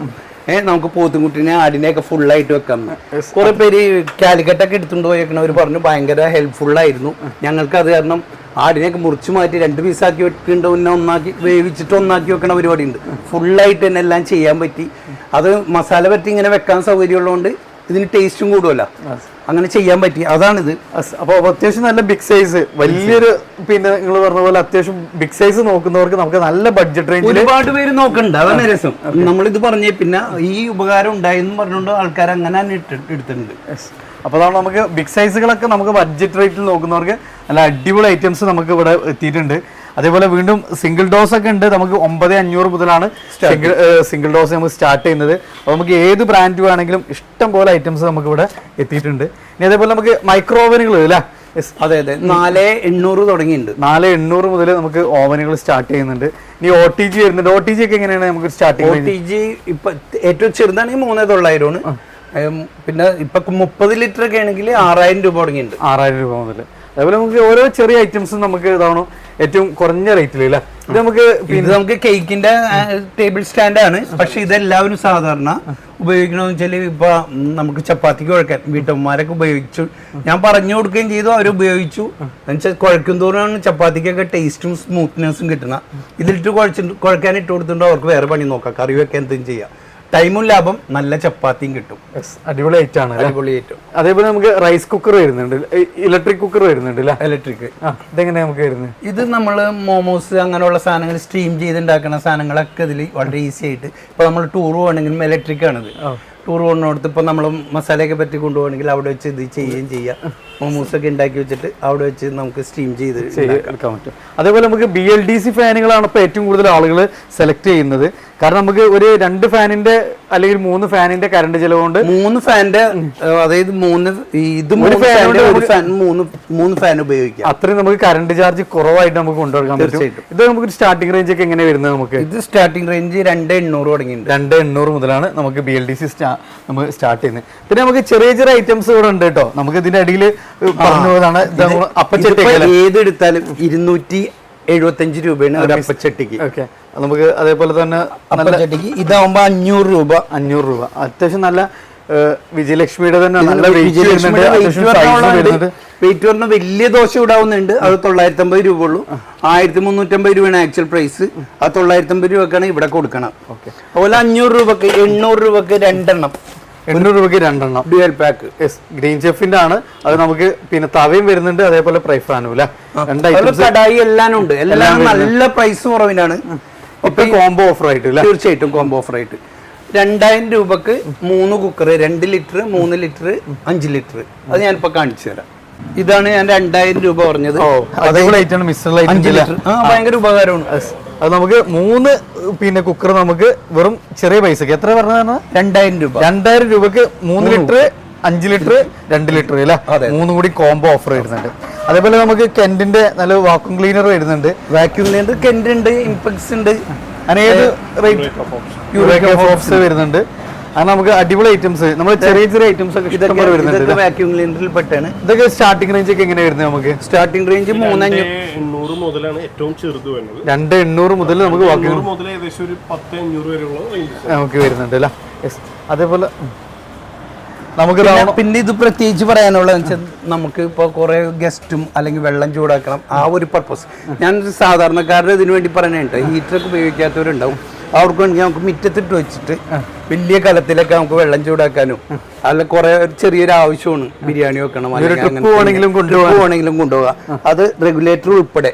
നമുക്ക് പോത്തുംകുട്ടിനെ ആടിനെയൊക്കെ ഫുള്ളായിട്ട് വെക്കാം. കുറെ പേര് കാലിക്കറ്റൊക്കെ എടുത്തുകൊണ്ട് പോയേക്കണവർ പറഞ്ഞു ഭയങ്കര ഹെൽപ്ഫുൾ ആയിരുന്നു. ഞങ്ങൾക്ക് അത് കാരണം ആടിനെയൊക്കെ മുറിച്ച് മാറ്റി 2 പീസാക്കി വെക്കുന്നുണ്ട്, പിന്നെ ഒന്നാക്കി വേവിച്ചിട്ട് ഒന്നാക്കി വെക്കണ പരിപാടി ഉണ്ട്. ഫുള്ളായിട്ട് തന്നെ എല്ലാം ചെയ്യാൻ പറ്റി. അത് മസാല പറ്റി ഇങ്ങനെ വെക്കാൻ സൗകര്യമുള്ളതുകൊണ്ട് ഇതിന് ടേസ്റ്റും കൂടുമല്ല, അങ്ങനെ ചെയ്യാൻ പറ്റി. അതാണിത്. അപ്പൊ അത്യാവശ്യം നല്ല ബിഗ് സൈസ്, വലിയൊരു പിന്നെ നിങ്ങൾ പറഞ്ഞ പോലെ അത്യാവശ്യം ബിഗ് സൈസ് നോക്കുന്നവർക്ക് നമുക്ക് നല്ല ബഡ്ജറ്റ് റേഞ്ചിൽ ഒരുപാട് പേര് നോക്കണ്ട. അതാണ് രസം. നമ്മളിത് പറഞ്ഞേ പിന്നെ ഈ ഉപകാരം ഉണ്ടായെന്ന് പറഞ്ഞുകൊണ്ട് ആൾക്കാർ അങ്ങനെ തന്നെ എടുത്തിട്ടുണ്ട്. അപ്പോൾ അതാണ് നമുക്ക് ബിഗ് സൈസുകളൊക്കെ നമുക്ക് ബഡ്ജറ്റ് റേറ്റിൽ നോക്കുന്നവർക്ക് നല്ല അടിപൊളി ഐറ്റംസ് നമുക്ക് ഇവിടെ എത്തിയിട്ടുണ്ട്. അതേപോലെ വീണ്ടും സിംഗിൾ ഡോസ് ഒക്കെ ഉണ്ട്. നമുക്ക് 9,500 മുതലാണ് സിംഗിൾ ഡോസ് നമുക്ക് സ്റ്റാർട്ട് ചെയ്യുന്നത്. അപ്പോൾ നമുക്ക് ഏത് ബ്രാൻഡ് വേണമെങ്കിലും ഇഷ്ടം പോലെ ഐറ്റംസ് നമുക്ക് ഇവിടെ എത്തിയിട്ടുണ്ട്. ഇനി അതേപോലെ നമുക്ക് മൈക്രോ ഓവനുകൾ അല്ലേ? അതെ 4,800 തുടങ്ങിയിട്ടുണ്ട്. 4,800 മുതൽ നമുക്ക് ഓവനുകൾ സ്റ്റാർട്ട് ചെയ്യുന്നുണ്ട്. ഇനി OTG വരുന്നുണ്ട്. OTG ഒക്കെ എങ്ങനെയാണ് നമുക്ക് സ്റ്റാർട്ടിങ്? OTG ഇപ്പൊ ഏറ്റവും ചെറുതാണെങ്കിൽ 3,900 ആണ്. പിന്നെ ഇപ്പൊ 30 ലിറ്റർ ഒക്കെ ആണെങ്കിൽ 6,000 രൂപ തുടങ്ങിയിട്ടുണ്ട്. 6,000 രൂപ മുതൽ. അതേപോലെ നമുക്ക് ഓരോ ചെറിയ ഐറ്റംസും നമുക്ക് ഇതാണോ ഏറ്റവും കുറഞ്ഞ റേറ്റിൽ അല്ലേ. ഇത് നമുക്ക് കേക്കിന്റെ ടേബിൾ സ്റ്റാൻഡ് ആണ്. പക്ഷെ ഇതെല്ലാവരും സാധാരണ ഉപയോഗിക്കണമെന്ന് വെച്ചാൽ ഇപ്പൊ നമുക്ക് ചപ്പാത്തിക്ക് കുഴക്കാൻ വീട്ടമ്മമാരൊക്കെ ഉപയോഗിച്ചു. ഞാൻ പറഞ്ഞു കൊടുക്കുകയും ചെയ്തു, അവർ ഉപയോഗിച്ചു. എന്നുവെച്ചാൽ കുഴക്കും തോറാണ് ചപ്പാത്തിക്കൊക്കെ ടേസ്റ്റും സ്മൂത്ത്നെസ്സും കിട്ടുന്ന. ഇതിലിട്ട് കുഴക്കാൻ ഇട്ട് കൊടുത്തിട്ടുണ്ടോ അവർക്ക് വേറെ പണി നോക്കാം, കറി വെക്കാൻ എന്തും ചെയ്യാം. ടൈമും ലാഭം, നല്ല ചപ്പാത്തിയും കിട്ടും. അടിപൊളി ഐറ്റാണ്. അടിപൊളി ഐറ്റം. അതേപോലെ നമുക്ക് റൈസ് കുക്കർ വരുന്നുണ്ട്, ഇലക്ട്രിക് കുക്കർ വരുന്നുണ്ട്. ഇലക്ട്രിക് ഇതെങ്ങനെയാ നമുക്ക് വരുന്നത്? ഇത് നമ്മള് മോമോസ് അങ്ങനെയുള്ള സാധനങ്ങൾ സ്റ്റീം ചെയ്തുണ്ടാക്കുന്ന സാധനങ്ങളൊക്കെ ഇതിൽ വളരെ ഈസി ആയിട്ട്. ഇപ്പൊ നമ്മൾ ടൂർ പോകണമെങ്കിലും ഇലക്ട്രിക് ആണിത്. ടൂർ പോകുന്നിടത്ത് ഇപ്പൊ നമ്മൾ മസാലയൊക്കെ പറ്റി കൊണ്ടുപോകണമെങ്കിൽ അവിടെ വെച്ച് ഇത് ചെയ്യുകയും ചെയ്യാം. മോമോസ് ഒക്കെ ഉണ്ടാക്കി വെച്ചിട്ട് അവിടെ വെച്ച് നമുക്ക് സ്റ്റീം ചെയ്ത് എടുക്കാൻ പറ്റും. അതേപോലെ നമുക്ക് BLDC ഫാനുകളാണ് ഇപ്പൊ ഏറ്റവും കൂടുതൽ ആളുകൾ സെലക്ട് ചെയ്യുന്നത്. കാരണം നമുക്ക് ഒരു 2 ഫാനിന്റെ അല്ലെങ്കിൽ 3 ഫാനിന്റെ കറണ്ട് ചെലവുകൊണ്ട് 3 ഫാനിന്റെ അതായത് 3 ഫാൻ ഉപയോഗിക്കാം. അത്രയും നമുക്ക് കറണ്ട് ചാർജ് കുറവായിട്ട് നമുക്ക് കൊണ്ടുവരാൻ പറ്റും. ഇത് നമുക്ക് സ്റ്റാർട്ടിംഗ് റേഞ്ച് ഒക്കെ എങ്ങനെ വരുന്നത്? നമുക്ക് ഇത് സ്റ്റാർട്ടിംഗ് റേഞ്ച് 2,800 തുടങ്ങിയിട്ടുണ്ട്. 2,800 മുതലാണ് നമുക്ക് BLDC നമുക്ക് സ്റ്റാർട്ട് ചെയ്യുന്നത്. പിന്നെ നമുക്ക് ചെറിയ ചെറിയ ഐറ്റംസ് ഇവിടെ ഉണ്ട് കേട്ടോ. നമുക്ക് ഇതിന്റെ അടിയിൽ പറഞ്ഞു പോയതാണ് അപ്പച്ചട്ടി. ഏതെടുത്താലും 275 രൂപയാണ് ഒരു അപ്പച്ചട്ടിക്ക്. ഓക്കെ, നമുക്ക് അതേപോലെ തന്നെ അപ്പച്ചട്ടിക്ക് ഇതാവുമ്പോ 500 രൂപ. അത്യാവശ്യം നല്ല വിജയലക്ഷ്മിയുടെ തന്നെ നല്ല വെയിറ്റ് പറഞ്ഞ വലിയ ദോശ ഇടാവുന്നുണ്ട്. അത് 950 രൂപ ഉള്ളൂ. 1,350 രൂപയാണ് ആക്ച്വൽ പ്രൈസ്. അത് 950 രൂപക്കാണ് ഇവിടെ കൊടുക്കണം. അതുപോലെ 500 രൂപക്ക് 800 രൂപക്ക് 2 എണ്ണം 800 രൂപയ്ക്ക് 2 എണ്ണം ഡ്യുവൽ പാക്ക്. ഗ്രീൻ ഷെഫിന്റെ ആണ്. അത് നമുക്ക് പിന്നെ തവയും വരുന്നുണ്ട്, അതേപോലെ ഫ്രൈ ഫാനും അല്ലെ, കടായി എല്ലാം ഉണ്ട്. എല്ലാം നല്ല പ്രൈസ് കുറവിനാണ്. ഇപ്പൊ കോംബോ ഓഫർ ആയിട്ട് തീർച്ചയായിട്ടും കോംബോ ഓഫർ ആയിട്ട് 2000 രൂപക്ക് 3 കുക്കർ, 2 ലിറ്റർ, 3 ലിറ്റർ, 5 ലിറ്റർ. അത് ഞാനിപ്പോ കാണിച്ചു തരാം. ഇതാണ് ഞാൻ 2000 രൂപ പറഞ്ഞത്. ഭയങ്കര ഉപകാരമാണ്. അത് നമുക്ക് 3 പിന്നെ കുക്കർ നമുക്ക് വെറും ചെറിയ പൈസക്ക് എത്ര പറഞ്ഞ 2000 രൂപ. 2000 രൂപക്ക് 3 ലിറ്റർ, 5 ലിറ്റർ, 2 ലിറ്റർ അല്ല, 3 കൂടി കോംബോ ഓഫർ വരുന്നുണ്ട്. അതേപോലെ നമുക്ക് കെന്റിന്റെ നല്ല വാക്യൂം ക്ലീനർ വരുന്നുണ്ട്. വാക്യൂം ക്ലീനർ കെന്റ് ഉണ്ട്, ഇംപെക്സ് ഉണ്ട്, ഏത് റേറ്റ് വരുന്നുണ്ട്. അത് നമുക്ക് അടിപൊളി ഐറ്റംസ്, നമ്മൾ ചെറിയ ചെറിയ ഐറ്റംസ് ഒക്കെ വരുന്നുണ്ട്. വാക്യൂം ക്ലീനറിൽ പെട്ടാണ്. ഇതൊക്കെ സ്റ്റാർട്ടിംഗ് റേഞ്ച് ഒക്കെ എങ്ങനെ വരുന്നത്? നമുക്ക് സ്റ്റാർട്ടിംഗ് റേഞ്ച് 2800 മുതലാണ് ഏറ്റവും ചെറുത് വരുന്നത്. 2800 മുതൽ നമുക്ക് വാക്യൂം മുതൽ ഏകദേശം ഒരു 10-500 വരെയുള്ള നമുക്ക് വരുന്നുണ്ട് അല്ലേ. അതേപോലെ നമുക്ക് പിന്നെ ഇത് പ്രത്യേകിച്ച് പറയാനുള്ളത് വെച്ചാൽ നമുക്ക് ഇപ്പോൾ കുറെ ഗസ്റ്റും അല്ലെങ്കിൽ വെള്ളം ചൂടാക്കണം, ആ ഒരു പർപ്പസ്. ഞാൻ സാധാരണക്കാരുടെ ഇതിനു വേണ്ടി പറയാനായിട്ട് ഹീറ്ററൊക്കെ ഉപയോഗിക്കാത്തവരുണ്ടാവും. അവർക്ക് വേണമെങ്കിൽ നമുക്ക് മുറ്റത്തിട്ട് വെച്ചിട്ട് വലിയ കലത്തിലൊക്കെ നമുക്ക് വെള്ളം ചൂടാക്കാനും അല്ല കുറെ ചെറിയൊരു ആവശ്യമാണ്. ബിരിയാണി വെക്കണം, പോകണമെങ്കിലും കൊണ്ടുപോകാം. അത് റെഗുലേറ്റർ ഉൾപ്പെടെ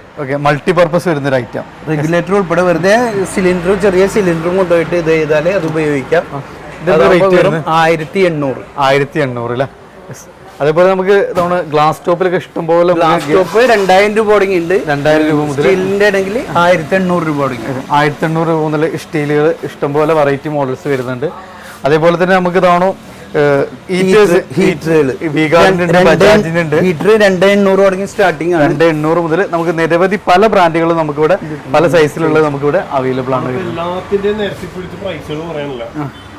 മൾട്ടിപർപ്പസ് വരുന്ന ഒരു ഐറ്റം. റെഗുലേറ്റർ ഉൾപ്പെടെ വെറുതെ സിലിണ്ടറും ചെറിയ സിലിണ്ടറും കൊണ്ടുപോയിട്ട് ഇത് ചെയ്താലേ അത് ഉപയോഗിക്കാം. 1800 അല്ലേ. അതേപോലെ നമുക്ക് ഗ്ലാസ് ടോപ്പിലൊക്കെ ഇഷ്ടം പോലെ ഗ്ലാസ് ടോപ്പ് 2000 രൂപ തുടങ്ങിയിട്ടുണ്ട്. 2000 രൂപ മുതൽ സ്റ്റീലിന്റെ ആണെങ്കിൽ 1800 രൂപ തുടങ്ങി. 1800 രൂപ മുതൽ സ്റ്റീലുകൾ ഇഷ്ടംപോലെ വെറൈറ്റി മോഡൽസ് വരുന്നുണ്ട്. അതേപോലെ തന്നെ നമുക്ക് ഹീറ്റർ 2800 തുടങ്ങി സ്റ്റാർട്ടിംഗ് ആണ്. 2800 മുതൽ നമുക്ക് നിരവധി പല ബ്രാൻഡുകളും നമുക്കിവിടെ പല സൈസിലുള്ളത് നമുക്കിവിടെ അവൈലബിൾ ആണ്. എല്ലാത്തിന്റെയും നേരത്തെ പ്രൈസുകൾ പറയാനില്ല.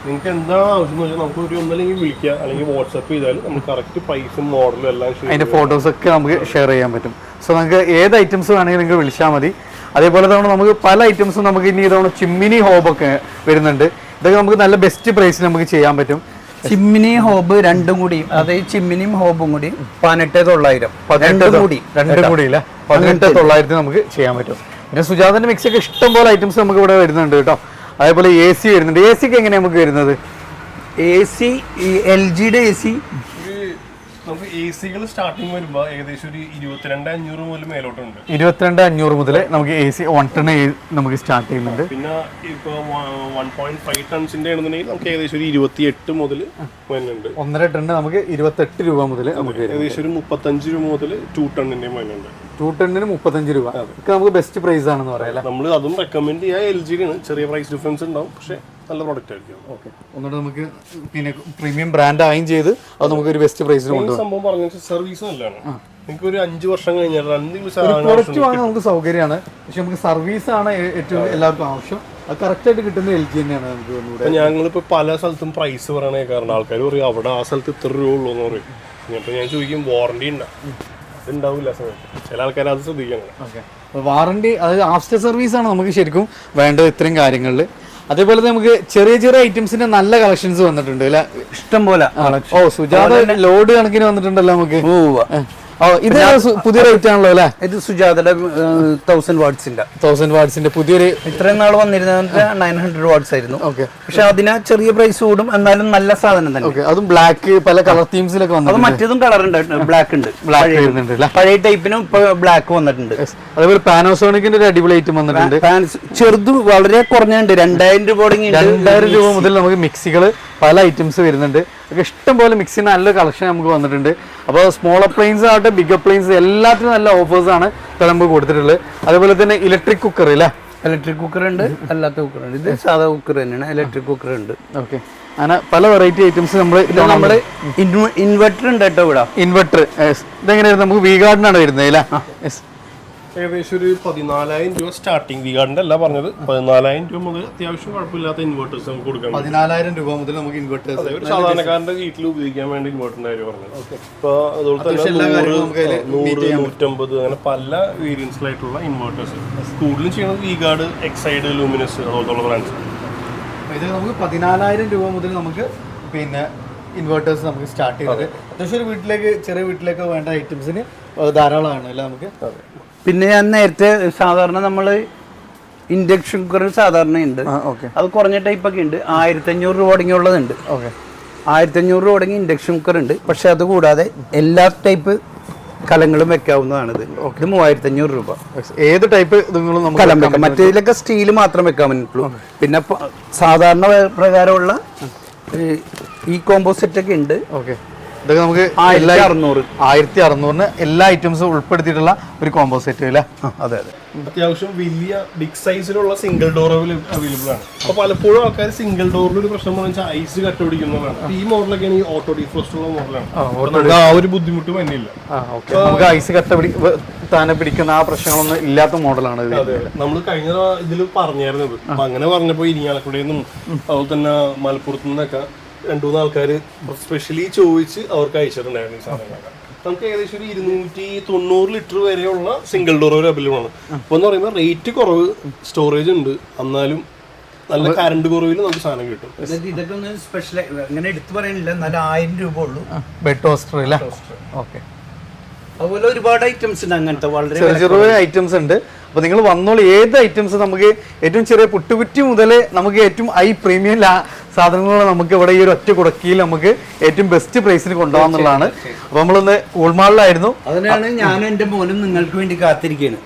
നിങ്ങൾക്ക് എന്താണ് ആവശ്യം എന്ന് വെച്ചാൽ നമുക്ക് ഒരു ഒന്നല്ലെങ്കിൽ വിളിക്കുക, അല്ലെങ്കിൽ വാട്സ്ആപ്പ് ചെയ്താൽ നമുക്ക് കറക്റ്റ് പ്രൈസും മോഡലും എല്ലാം അതിന്റെ ഫോട്ടോസ് ഒക്കെ നമുക്ക് ഷെയർ ചെയ്യാൻ പറ്റും. സോ നമുക്ക് ഏത് ഐറ്റംസ് വേണമെങ്കിൽ നിങ്ങൾക്ക് വിളിച്ചാൽ മതി. അതേപോലെ തന്നെ നമുക്ക് പല ഐറ്റംസും നമുക്ക് ഇനി ഇതവണ ചിമ്മിനി ഹോബൊക്കെ വരുന്നുണ്ട്. ഇതൊക്കെ നമുക്ക് നല്ല ബെസ്റ്റ് പ്രൈസിൽ നമുക്ക് ചെയ്യാൻ പറ്റും. ചിമ്മിനി ഹോബ് രണ്ടും കൂടി, അതായത് ചിമ്മിനിയും ഹോബും കൂടി 18,900. 18,900 നമുക്ക് ചെയ്യാൻ പറ്റും. പിന്നെ സുജാതന്റെ മിക്സി ഒക്കെ ഇഷ്ടം പോലെ ഐറ്റംസ് നമുക്ക് ഇവിടെ വരുന്നുണ്ട് കേട്ടോ. അതേപോലെ AC വരുന്നുണ്ട്. AC ഒക്കെ എങ്ങനെയാണ് നമുക്ക് വരുന്നത്? AC LG യുടെ AC നമുക്ക് AC സ്റ്റാർട്ടിങ് വരുമ്പോൾ ഏകദേശം ഒരു 22,500 മുതൽ മേലോട്ടുണ്ട്. 22,500 മുതൽ നമുക്ക് AC 1 ടൺ നമുക്ക് സ്റ്റാർട്ട് ചെയ്യുന്നുണ്ട്. പിന്നെ ഇപ്പോൾ 1.5 ടൺസിന്റെ ആണെന്നുണ്ടെങ്കിൽ നമുക്ക് ഏകദേശം ഒരു 28 മുതൽ വരുന്നുണ്ട്. 1.5 ടൺ നമുക്ക് 28 രൂപ മുതൽ നമുക്ക് ഏകദേശം ഒരു 35 രൂപ മുതൽ 2 ടണ്ണിന്റെ വരുന്നുണ്ട്. 2 ടണ്ണിന് 35 രൂപ നമുക്ക് ബെസ്റ്റ് പ്രൈസ് ആണെന്ന് പറയാം. നമ്മൾ അതും റെക്കമെൻഡ് ചെയ്യാം. LG ആണ്. ചെറിയ പ്രൈസ് ഡിഫറൻസ് ഉണ്ടാവും, പക്ഷേ നല്ല പ്രോഡക്റ്റ് ആയിരിക്കും. ഓക്കെ, ഒന്നുകൂടെ നമുക്ക് പിന്നെ പ്രീമിയം ബ്രാൻഡ് ആയും ചെയ്ത് അത് നമുക്ക് ഒരു ബെസ്റ്റ് പ്രൈസിന് കൊണ്ടുപോകും. സംഭവം പറഞ്ഞ സർവീസ് നല്ലതാണ്. നിങ്ങൾക്ക് ഒരു 5 വർഷം കഴിഞ്ഞാൽ പ്രൊഡക്റ്റ് വാങ്ങാൻ നമുക്ക് സൗകര്യമാണ്, പക്ഷെ നമുക്ക് സർവീസ് ആണ് ഏറ്റവും എല്ലാവർക്കും ആവശ്യം. അത് കറക്റ്റ് ആയിട്ട് കിട്ടുന്നത് LG തന്നെയാണ്. നമുക്ക് ഞങ്ങളിപ്പോൾ പല സ്ഥലത്തും പ്രൈസ് പറയണേ കാരണം ആൾക്കാർ പറയും അവിടെ ആ സ്ഥലത്ത് ഇത്ര രൂപ ഉള്ളൂ എന്ന് പറയും. അപ്പോൾ ഞാൻ ചോദിക്കും വാറണ്ടി ഉണ്ടാവില്ല സമയത്ത്. ചില ആൾക്കാർ അത് ശ്രദ്ധിക്കണം. ഓക്കെ, വാറണ്ടി അത് ആഫ്റ്റർ സർവീസ് ആണ് നമുക്ക് ശരിക്കും വേണ്ടത് ഇത്രയും കാര്യങ്ങളിൽ. അതേപോലെ നമുക്ക് ചെറിയ ചെറിയ ഐറ്റംസിന്റെ നല്ല കളക്ഷൻസ് വന്നിട്ടുണ്ട് അല്ലെ, ഇഷ്ടം പോലെ. സുജാത ലോഡ് കണക്കിന് വന്നിട്ടുണ്ടല്ലോ നമുക്ക്. ഇത് പുതിയ റേറ്റ് ആണല്ലോ അല്ലെ? ഇത് സുജാതയുടെ 1000 വാട്ട്സിന്റെ പുതിയൊരു ഇത്രയും നാൾ വന്നിരുന്നത് 900 വാട്ട്സ് ആയിരുന്നു. ഓക്കെ, പക്ഷെ അതിന് ചെറിയ പ്രൈസ് കൂടും, എന്നാലും നല്ല സാധനം തന്നെ. അതും ബ്ലാക്ക് പല കളർ തീംസിലൊക്കെ വന്നു. അത് മറ്റേതും കളർ ഉണ്ട്, ബ്ലാക്ക് ഉണ്ട്. പഴയ ടൈപ്പിനും ഇപ്പൊ ബ്ലാക്ക് വന്നിട്ടുണ്ട്. അതേപോലെ പാനോസോണിക്കിന്റെ ഒരു അടിപൊളി ഐറ്റം വന്നിട്ടുണ്ട്. ചെറുത് വളരെ കുറഞ്ഞുണ്ട്. 2000 രൂപ തുടങ്ങി 2000 രൂപ മുതൽ നമുക്ക് മിക്സികള് പല ഐറ്റംസ് വരുന്നുണ്ട്. ഇഷ്ടം പോലെ മിക്സിന് നല്ല കളക്ഷൻ നമുക്ക് വന്നിട്ടുണ്ട്. അപ്പോൾ സ്മോൾ അപ്ലയൻസ് ആവട്ടെ ബിഗ് അപ്ലയൻസ് എല്ലാത്തിനും നല്ല ഓഫേഴ്സ് ആണ് നമുക്ക് കൊടുത്തിട്ടുള്ളത്. അതേപോലെ തന്നെ ഇലക്ട്രിക് കുക്കർ ഇല്ല, ഇലക്ട്രിക് കുക്കർ ഉണ്ട്, അല്ലാത്ത കുക്കർ ഉണ്ട്. ഇത് സാധാ കുക്കർ തന്നെയാണ്, ഇലക്ട്രിക് കുക്കർ ഉണ്ട്. ഓക്കെ, അങ്ങനെ പല വെറൈറ്റി ഐറ്റംസ് നമ്മുടെ ഇൻവെർട്ടർ ഉണ്ട് കേട്ടോ ഇവിടെ. ഇൻവെർട്ടർ ഇതെങ്ങനെയായിരുന്നു? നമുക്ക് വി ഗാർഡിനാണ് വരുന്നത് അല്ലേ? ഏകദേശം ഒരു 14,000 രൂപ സ്റ്റാർട്ടിങ്. വി ഗാർഡിന്റെ അല്ല പറഞ്ഞത്, 14,000 രൂപ മുതൽ അത്യാവശ്യം കുഴപ്പമില്ലാത്ത ഇൻവെർട്ടേഴ്സ് നമുക്ക് കൊടുക്കാം. 14,000 രൂപ മുതൽ നമുക്ക് ഇൻവെർട്ടേഴ്സ് ഒരു സാധാരണക്കാരന്റെ വീട്ടിൽ ഉപയോഗിക്കാൻ വേണ്ടി ഇൻവെർട്ടറിന്റെ കാര്യം പറഞ്ഞത്. ഇപ്പൊ അതുപോലെ തന്നെ 100, 150 അങ്ങനെ പല വേരിയൻസിലായിട്ടുള്ള ഇൻവെർട്ടേഴ്സ് കൂടുതലും ചെയ്യുന്നത് വി ഗാർഡ്, എക്സൈഡ്, ലൂമിനസ് അതുപോലുള്ള ബ്രാൻഡ്സ്. ഇത് നമുക്ക് 14,000 രൂപ മുതൽ നമുക്ക് പിന്നെ ഇൻവെർട്ടേഴ്സ് നമുക്ക് സ്റ്റാർട്ട് ചെയ്തത്. അത്യാവശ്യം ഒരു വീട്ടിലേക്ക് ചെറിയ വീട്ടിലേക്ക് വേണ്ട ഐറ്റംസിന് ധാരാളമാണ് അല്ലേ നമുക്ക്. പിന്നെ ഞാൻ നേരത്തെ സാധാരണ നമ്മള് ഇൻഡക്ഷൻ കുക്കർ സാധാരണ ഉണ്ട്, അത് കുറഞ്ഞ ടൈപ്പ് ഒക്കെ ഉണ്ട്. 1500 രൂപ തുടങ്ങിയുള്ളതുണ്ട്. ഓക്കെ, 1500 രൂപ തുടങ്ങി ഇൻഡക്ഷൻ കുക്കർ ഉണ്ട്. പക്ഷെ അതുകൂടാതെ എല്ലാ ടൈപ്പ് കലങ്ങളും വെക്കാവുന്നതാണ്. ഇത് 3500 രൂപ. ഏത് ടൈപ്പ് ഇതുങ്ങളും നമുക്ക് കലം വെക്കാം. മറ്റേതിലൊക്കെ സ്റ്റീൽ മാത്രം വെക്കാൻ പറ്റുള്ളൂ. പിന്നെ സാധാരണ പ്രകാരമുള്ള ഈ കോംബോ സെറ്റ് ഒക്കെ ഉണ്ട്. ഓക്കെ, ഇതൊക്കെ നമുക്ക് 1600 എല്ലാ ഐറ്റംസും ഉൾപ്പെടുത്തിയിട്ടുള്ള ഒരു കോംബോ സെറ്റ് അല്ലേ? അതെ അതെ. അത്യാവശ്യം വലിയ ബിഗ് സൈസിലുള്ള സിംഗിൾ ഡോർ അവൈലബിൾ ആണ്. അപ്പൊ പലപ്പോഴും ആൾക്കാർ സിംഗിൾ ഡോറിൽ ഒരു പ്രശ്നം എന്ന് വെച്ചാൽ ഐസ് കട്ടുപിടിക്കുന്നതാണ്. ഈ മോഡലൊക്കെ ഈ ഓട്ടോ ഡീഫ്രോസ്റ്റ് ഉള്ള മോഡലാണ്. ആ ഒരു ബുദ്ധിമുട്ട് വന്നില്ല. നമുക്ക് ഐസ് താനെ പിടിക്കുന്ന ആ പ്രശ്നങ്ങളൊന്നും ഇല്ലാത്ത മോഡലാണ് ഇത്. നമ്മൾ കഴിഞ്ഞ ഇതിൽ പറഞ്ഞായിരുന്നത്. അപ്പൊ അങ്ങനെ പറഞ്ഞപ്പോ ഇരിങ്ങാലക്കുടയിൽ അതുപോലെ തന്നെ മലപ്പുറത്തു നിന്നൊക്കെ 2-3 ആൾക്കാർ സ്പെഷ്യലി ചോദിച്ച് അവർക്ക് അയച്ചിട്ടുണ്ടായിരുന്നു ഈ സാധനങ്ങളൊക്കെ. നമുക്ക് ഏകദേശം ഒരു 290 ലിറ്റർ വരെയുള്ള സിംഗിൾ ഡോർ അവൈലബിൾ ആണ്. അപ്പൊ എന്ന് പറയുമ്പോൾ റേറ്റ് കുറവ്, സ്റ്റോറേജ് ഉണ്ട്, എന്നാലും നല്ല കറണ്ട് കുറവിൽ നമുക്ക് സാധനം കിട്ടും. ഇതൊക്കെ ഒന്ന് സ്പെഷ്യൽ അങ്ങനെ എടുത്തു പറയാനില്ല, എന്നാലും 1000 രൂപ ഉള്ളൂ. ബെഡ് ടോസ്റ്റർ അല്ലേ? ഓക്കെ. അതുപോലെ ഒരുപാട് ഐറ്റംസ് ഉണ്ട്. അങ്ങനത്തെ വളരെ ചെറിയ ഐറ്റംസ് ഉണ്ട്. അപ്പൊ നിങ്ങൾ വന്നോളൂ. ഏത് ഐറ്റംസ് നമുക്ക് ഏറ്റവും ചെറിയ പുട്ടുകുറ്റി മുതൽ നമുക്ക് ഏറ്റവും ഹൈ പ്രീമിയം സാധനങ്ങൾ നമുക്ക് ഇവിടെ ഈ ഒരു ഒറ്റ കുടക്കിയിൽ നമുക്ക് ഏറ്റവും ബെസ്റ്റ് പ്രൈസിന് കൊണ്ടുപോകാന്നുള്ളതാണ്. അപ്പൊ നമ്മളൊന്ന് കൂൾമാളിലായിരുന്നു. അതിനാണ് ഞാനും എന്റെ മോനും നിങ്ങൾക്ക് വേണ്ടി കാത്തിരിക്കുകയാണ്.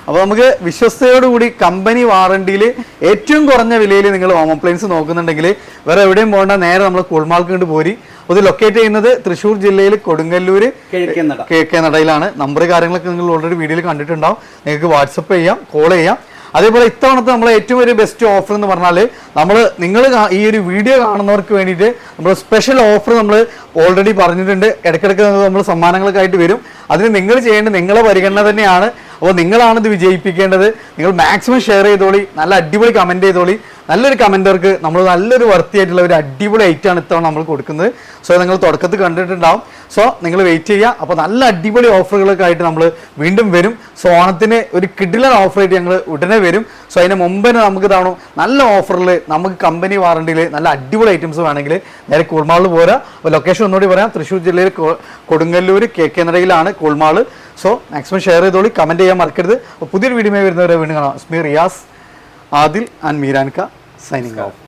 അപ്പൊ നമുക്ക് വിശ്വസ്തയോടുകൂടി കമ്പനി വാറണ്ടിയിൽ ഏറ്റവും കുറഞ്ഞ വിലയിൽ നിങ്ങൾ ഹോം അപ്ലയൻസ് നോക്കുന്നുണ്ടെങ്കിൽ വേറെ എവിടെയും പോകേണ്ട, നേരെ നമ്മൾ കൂൾമാൾക്ക് കൊണ്ട് പോരി. അത് ലൊക്കേറ്റ് ചെയ്യുന്നത് തൃശ്ശൂർ ജില്ലയിൽ കൊടുങ്ങല്ലൂര് കിഴക്കേനടയിലാണ്. നമ്പർ കാര്യങ്ങളൊക്കെ നിങ്ങൾ ഓൾറെഡി വീഡിയോയിൽ കണ്ടിട്ടുണ്ടാവും. നിങ്ങൾക്ക് വാട്സപ്പ് ചെയ്യാം, കോൾ ചെയ്യാം. അതേപോലെ ഇത്തവണത്തെ നമ്മളെ ഏറ്റവും ഒരു ബെസ്റ്റ് ഓഫർ എന്ന് പറഞ്ഞാൽ നിങ്ങൾ ഈ ഒരു വീഡിയോ കാണുന്നവർക്ക് വേണ്ടിയിട്ട് നമ്മൾ സ്പെഷ്യൽ ഓഫർ നമ്മൾ ഓൾറെഡി പറഞ്ഞിട്ടുണ്ട്. ഇടയ്ക്കിടയ്ക്ക് നമ്മൾ സമ്മാനങ്ങളൊക്കെ ആയിട്ട് വരും. അതിന് നിങ്ങൾ ചെയ്യേണ്ടത് നിങ്ങളെ പരിഗണന തന്നെയാണ്. അപ്പോൾ നിങ്ങളാണ് ഇത് വിജയിപ്പിക്കേണ്ടത്. നിങ്ങൾ മാക്സിമം ഷെയർ ചെയ്തോളി, നല്ല അടിപൊളി കമൻറ്റ് ചെയ്തോളി. നല്ലൊരു കമൻറ്റർക്ക് നമ്മൾ നല്ലൊരു വർത്തിയായിട്ടുള്ള ഒരു അടിപൊളി ഐറ്റാണ് ഇത്തവണ നമ്മൾ കൊടുക്കുന്നത്. സോ നിങ്ങൾ തുടക്കത്തിൽ കണ്ടിട്ടുണ്ടാവും. സോ നിങ്ങൾ വെയിറ്റ് ചെയ്യുക. അപ്പോൾ നല്ല അടിപൊളി ഓഫറുകളൊക്കെ ആയിട്ട് നമ്മൾ വീണ്ടും വരും. സോ ഓണത്തിന് ഒരു കിഡിലൻ ഓഫറായിട്ട് ഞങ്ങൾ ഉടനെ വരും. സോ അതിന് മുമ്പേ നമുക്ക് ഇതാണോ നല്ല ഓഫറിൽ നമുക്ക് കമ്പനി വാറണ്ടിയിൽ നല്ല അടിപൊളി ഐറ്റംസ് വേണമെങ്കിൽ നേരെ കൂൾമാളിൽ പോരാ. അപ്പോൾ ലൊക്കേഷൻ ഒന്നുകൂടി പറയാം. തൃശ്ശൂർ ജില്ലയിൽ Kodungallur KK cool mall. So maximum share ചെയ്തോളി, കമൻറ്റ് ചെയ്യാൻ മറക്കരുത്. അപ്പോൾ പുതിയൊരു വീഡിയോ വരുന്നവരെ വീണ്ടും കാണാം. സ്മി റിയാസ്, ആദിൽ ആൻഡ് മീരാൻക സൈനിങ് ഓഫ്.